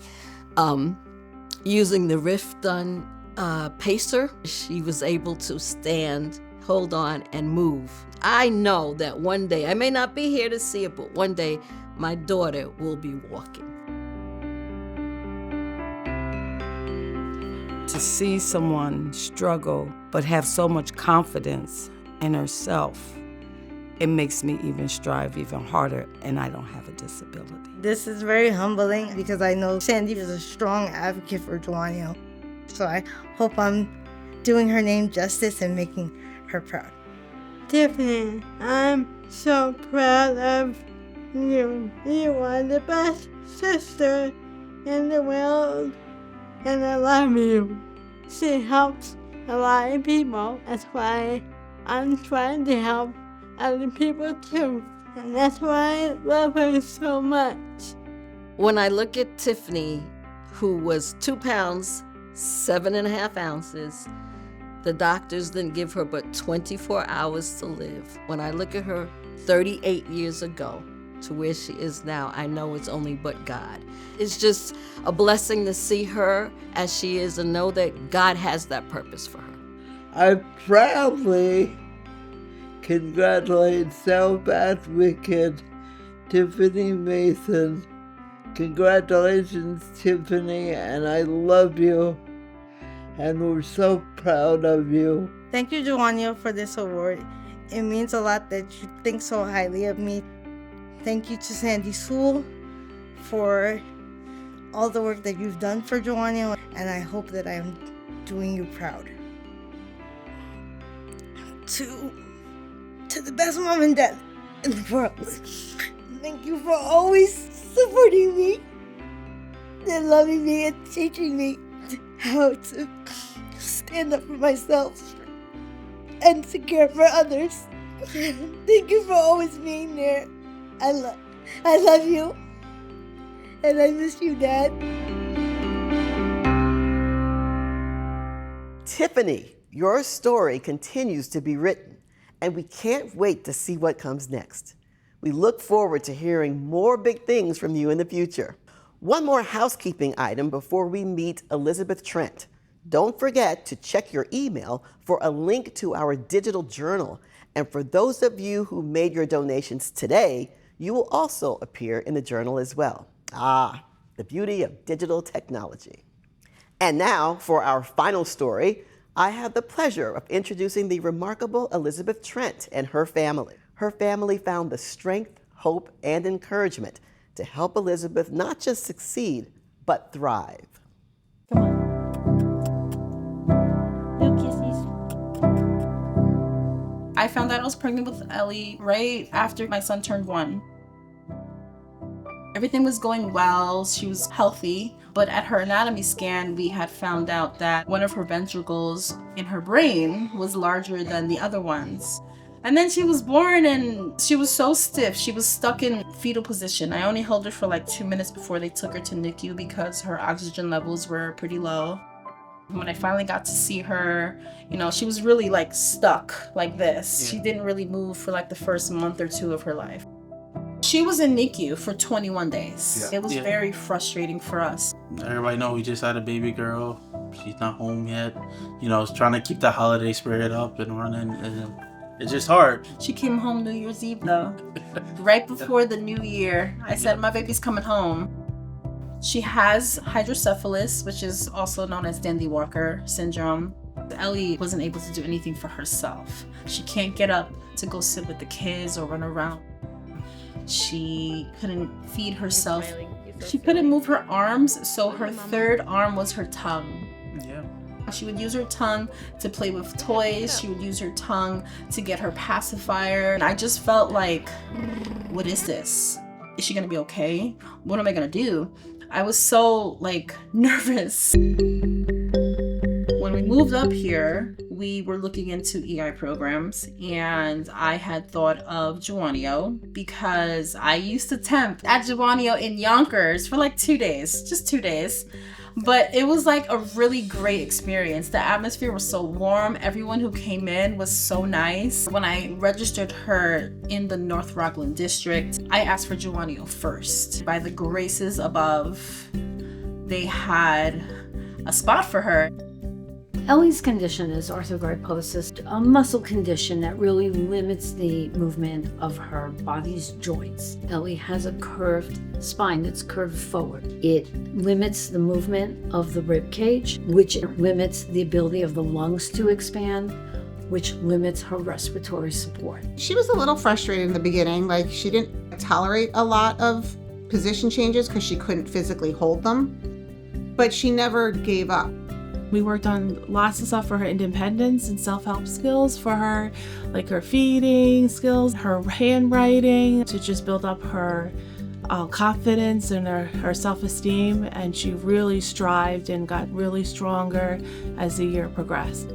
Using the Rift Done pacer, she was able to stand, hold on, and move. I know that one day, I may not be here to see it, but one day my daughter will be walking. To see someone struggle but have so much confidence in herself, it makes me even strive even harder, and I don't have a disability. This is very humbling because I know Sandy is a strong advocate for Jawonio. So I hope I'm doing her name justice and making her proud. Tiffany, I'm so proud of you. You are the best sister in the world, and I love you. She helps a lot of people. That's why I'm trying to help other people too. And that's why I love her so much. When I look at Tiffany, who was 2 pounds, 7.5 ounces, the doctors didn't give her but 24 hours to live. When I look at her 38 years ago to where she is now, I know it's only but God. It's just a blessing to see her as she is and know that God has that purpose for her. I proudly congratulate self-advocate Tiffany Mason. Congratulations, Tiffany, and I love you, and we're so proud of you. Thank you, Jawonio, for this award. It means a lot that you think so highly of me. Thank you to Sandy Sewell for all the work that you've done for Jawonio, and I hope that I'm doing you proud. To the best mom and dad in the world, thank you for always supporting me and loving me and teaching me how to stand up for myself and to care for others. Thank you for always being there. I love you, and I miss you, Dad. Tiffany, your story continues to be written, and we can't wait to see what comes next. We look forward to hearing more big things from you in the future. One more housekeeping item before we meet Elizabeth Trent. Don't forget to check your email for a link to our digital journal. And for those of you who made your donations today, you will also appear in the journal as well. The beauty of digital technology. And now for our final story, I have the pleasure of introducing the remarkable Elizabeth Trent and her family. Her family found the strength, hope, and encouragement to help Elizabeth not just succeed, but thrive. I found out I was pregnant with Ellie right after my son turned 1. Everything was going well, she was healthy, but at her anatomy scan, we had found out that one of her ventricles in her brain was larger than the other ones. And then she was born and she was so stiff. She was stuck in fetal position. I only held her for like 2 minutes before they took her to NICU because her oxygen levels were pretty low. When I finally got to see her, she was really like stuck like this. Yeah. She didn't really move for like the first month or 2 of her life. She was in NICU for 21 days. Yeah. It was very frustrating for us. Everybody know we just had a baby girl. She's not home yet. It's trying to keep the holiday spirit up and running. And it's just hard. She came home New Year's Eve though. Right before the new year, I said, my baby's coming home. She has hydrocephalus, which is also known as Dandy Walker syndrome. Ellie wasn't able to do anything for herself. She can't get up to go sit with the kids or run around. She couldn't feed herself. She couldn't move her arms, so her third arm was her tongue. Yeah. She would use her tongue to play with toys. She would use her tongue to get her pacifier. And I just felt like, what is this? Is she gonna be okay? What am I gonna do? I was so nervous. When we moved up here, we were looking into EI programs, and I had thought of Jawonio because I used to temp at Jawonio in Yonkers for 2 days, just 2 days. But it was a really great experience. The atmosphere was so warm. Everyone who came in was so nice. When I registered her in the North Rockland district, I asked for Jawonio first. By the graces above, they had a spot for her. Ellie's condition is arthrogryposis, a muscle condition that really limits the movement of her body's joints. Ellie has a curved spine that's curved forward. It limits the movement of the rib cage, which limits the ability of the lungs to expand, which limits her respiratory support. She was a little frustrated in the beginning, she didn't tolerate a lot of position changes because she couldn't physically hold them, but she never gave up. We worked on lots of stuff for her independence and self-help skills for her, her feeding skills, her handwriting, to just build up her confidence and her self-esteem. And she really strived and got really stronger as the year progressed.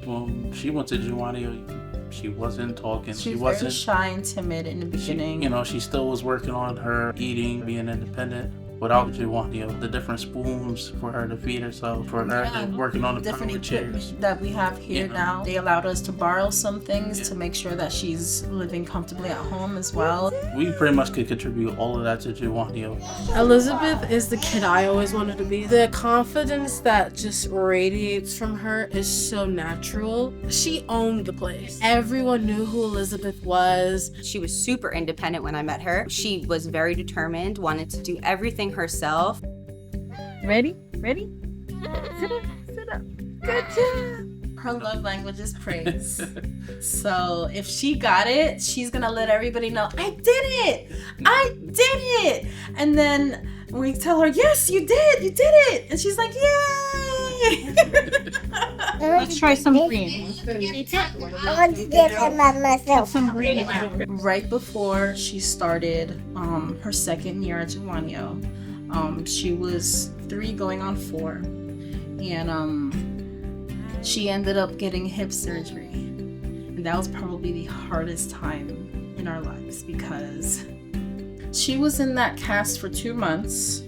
When she went to Jawonio, she wasn't talking. She wasn't very shy and timid in the beginning. She still was working on her eating, being independent. Without Jawonio, the different spoons for her to feed herself, for her working on the different power chairs equipment that we have here now. They allowed us to borrow some things to make sure that she's living comfortably at home as well. We pretty much could contribute all of that to Jawonio. Elizabeth is the kid I always wanted to be. The confidence that just radiates from her is so natural. She owned the place. Everyone knew who Elizabeth was. She was super independent when I met her. She was very determined, wanted to do everything herself. Ready? Sit up. Good job. Her love language is praise. So if she got it, she's gonna let everybody know, I did it! And then we tell her, yes, you did it. And she's like, yay. Let's try some green. I want to get them by myself. Some green. Right before she started her second year at Jawonio, she was 3 going on 4. And she ended up getting hip surgery. And that was probably the hardest time in our lives because she was in that cast for 2 months.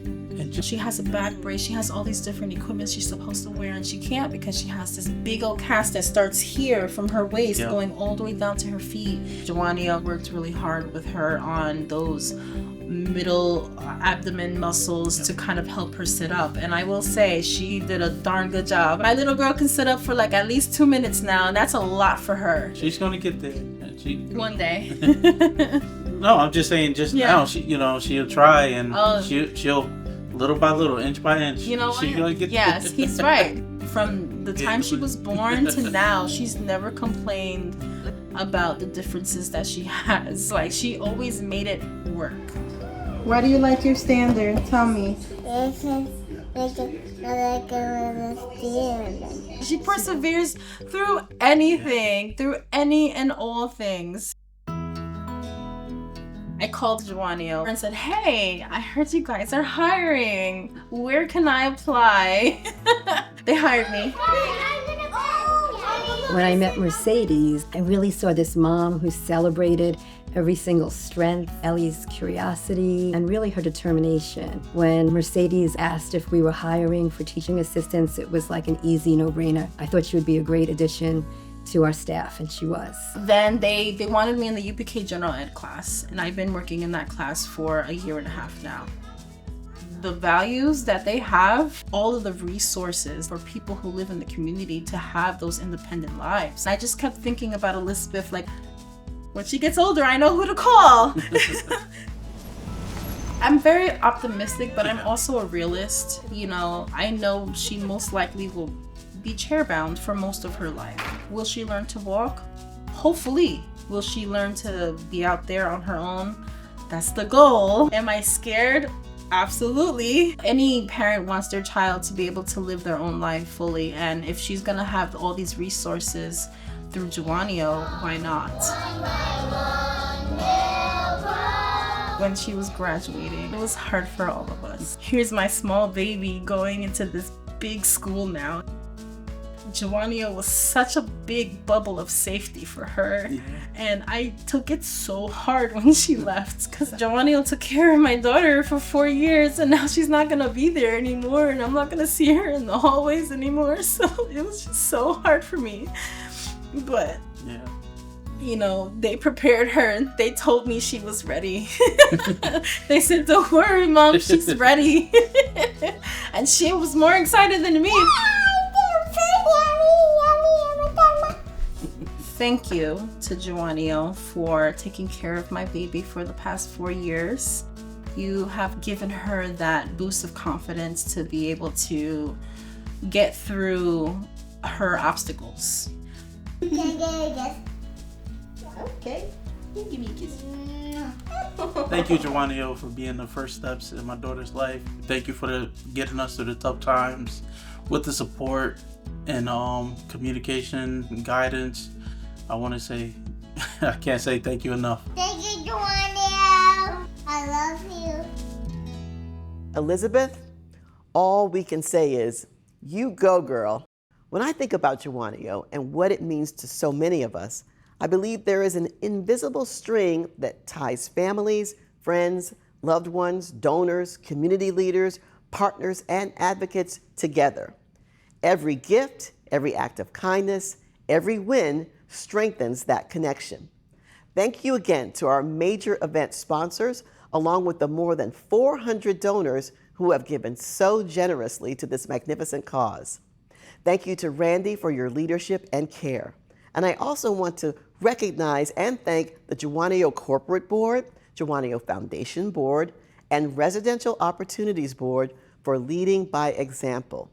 She has a back brace. She has all these different equipment she's supposed to wear, and she can't because she has this big old cast that starts here from her waist going all the way down to her feet. Jawonio worked really hard with her on those middle abdomen muscles to kind of help her sit up, and I will say she did a darn good job. My little girl can sit up for like at least 2 minutes now, and that's a lot for her. She's gonna get there. One day. No, I'm just saying. Now, she'll try, and she'll little by little, inch by inch. You know what? She's gonna get yes, he's right. From the time she was born to now, she's never complained about the differences that she has. Like, she always made it work. Why do you like your standard? Tell me. She perseveres through anything, through any and all things. I called Jawonio and said, hey, I heard you guys are hiring. Where can I apply? They hired me. When I met Mercedes, I really saw this mom who celebrated every single strength, Ellie's curiosity, and really her determination. When Mercedes asked if we were hiring for teaching assistants, it was like an easy no-brainer. I thought she would be a great addition to our staff, and she was. Then they wanted me in the UPK General Ed class, and I've been working in that class for 1.5 years now. The values that they have, all of the resources for people who live in the community to have those independent lives. I just kept thinking about Elizabeth, like, when she gets older, I know who to call. I'm very optimistic, but I'm also a realist. You know, I know she most likely will be chair-bound for most of her life. Will she learn to walk? Hopefully. Will she learn to be out there on her own? That's the goal. Am I scared? Absolutely. Any parent wants their child to be able to live their own life fully, and if she's gonna have all these resources through Jawonio, why not? When she was graduating, it was hard for all of us. Here's my small baby going into this big school now. Jawonio was such a big bubble of safety for her. Yeah. And I took it so hard when she left because Jawonio took care of my daughter for 4 years, and now she's not gonna be there anymore, and I'm not gonna see her in the hallways anymore. So it was just so hard for me. But you know, they prepared her and they told me she was ready. They said, don't worry, Mom, she's ready. And she was more excited than me. Thank you to Jawonio for taking care of my baby for the past 4 years. You have given her that boost of confidence to be able to get through her obstacles. Can I get a kiss? Okay, give me a kiss. Thank you, Jawonio, for being the first steps in my daughter's life. Thank you for getting us through the tough times with the support and communication and guidance. I want to say, I can't say thank you enough. Thank you, Jawonio. I love you. Elizabeth, all we can say is, you go, girl. When I think about Jawonio and what it means to so many of us, I believe there is an invisible string that ties families, friends, loved ones, donors, community leaders, partners, and advocates together. Every gift, every act of kindness, every win strengthens that connection. Thank you again to our major event sponsors, along with the more than 400 donors who have given so generously to this magnificent cause. Thank you to Randy for your leadership and care. And I also want to recognize and thank the Jawonio Corporate Board, Jawonio Foundation Board, and Residential Opportunities Board for leading by example.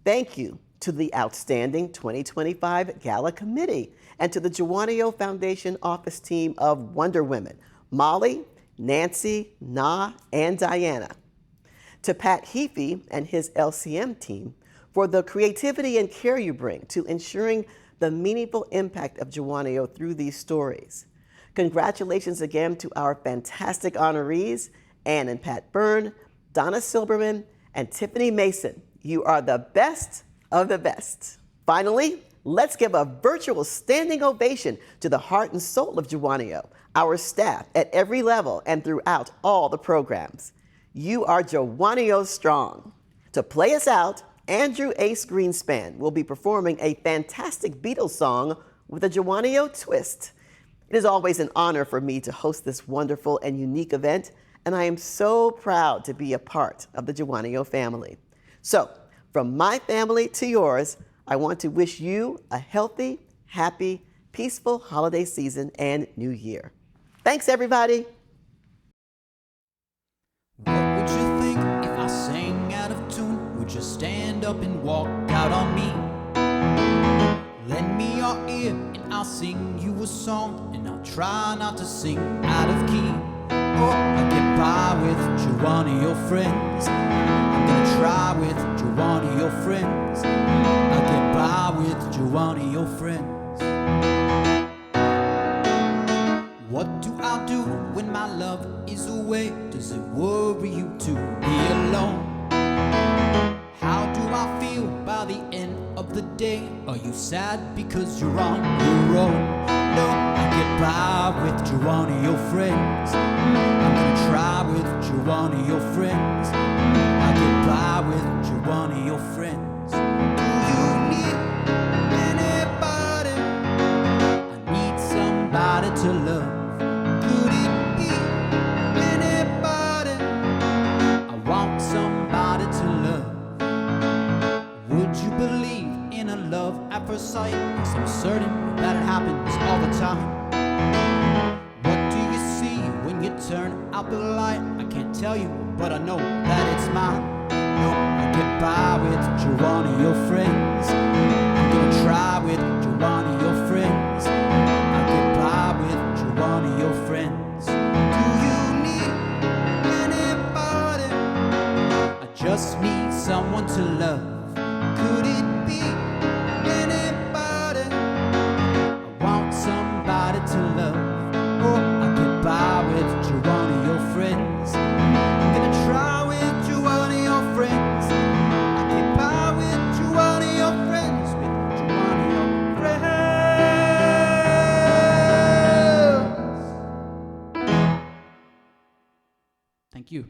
Thank you to the outstanding 2025 Gala Committee and to the Jawonio Foundation office team of Wonder Women, Molly, Nancy, Na, and Diana. To Pat Heafy and his LCM team for the creativity and care you bring to ensuring the meaningful impact of Jawonio through these stories. Congratulations again to our fantastic honorees, Ann and Pat Byrne, Donna Silberman, and Tiffany Mason. You are the best of the best. Finally, let's give a virtual standing ovation to the heart and soul of Jawonio, our staff at every level and throughout all the programs. You are Jawonio strong. To play us out, Andrew Ace Greenspan will be performing a fantastic Beatles song with a Jawonio twist. It is always an honor for me to host this wonderful and unique event, and I am so proud to be a part of the Jawonio family. So, from my family to yours, I want to wish you a healthy, happy, peaceful holiday season and new year. Thanks, everybody. What would you think if I sang out of tune? Would you stand up and walk out on me? Lend me your ear and I'll sing you a song, and I'll try not to sing out of key. Oh, I get by with Jawonio friends. I'm gonna try with Jawonio friends. I get by with Jawonio friends. What do I do when my love is away? Does it worry you to be alone? How do I feel by the end of the day? Are you sad because you're on your own? No, I get by with Jawonio friends. I'm gonna try with Jawonio friends. I get by with Jawonio friends. Do you need anybody? I need somebody to love. Could it be anybody? I want somebody to love. Would you believe in a love at first sight? 'Cause I'm certain that it happens all the time. What do you see when you turn out the light? I can't tell you, but I know that it's mine. Nope, I get by with Jawonio friends. I'm gonna try with Jawonio friends. I get by with Jawonio friends. Do you need anybody? I just need someone to love. Could it be anybody? I want somebody to love. Oh, I get by with Jawonio friends. I'm gonna try with Jawonio friends. I get by with Jawonio friends. With Jawonio friends. Thank you.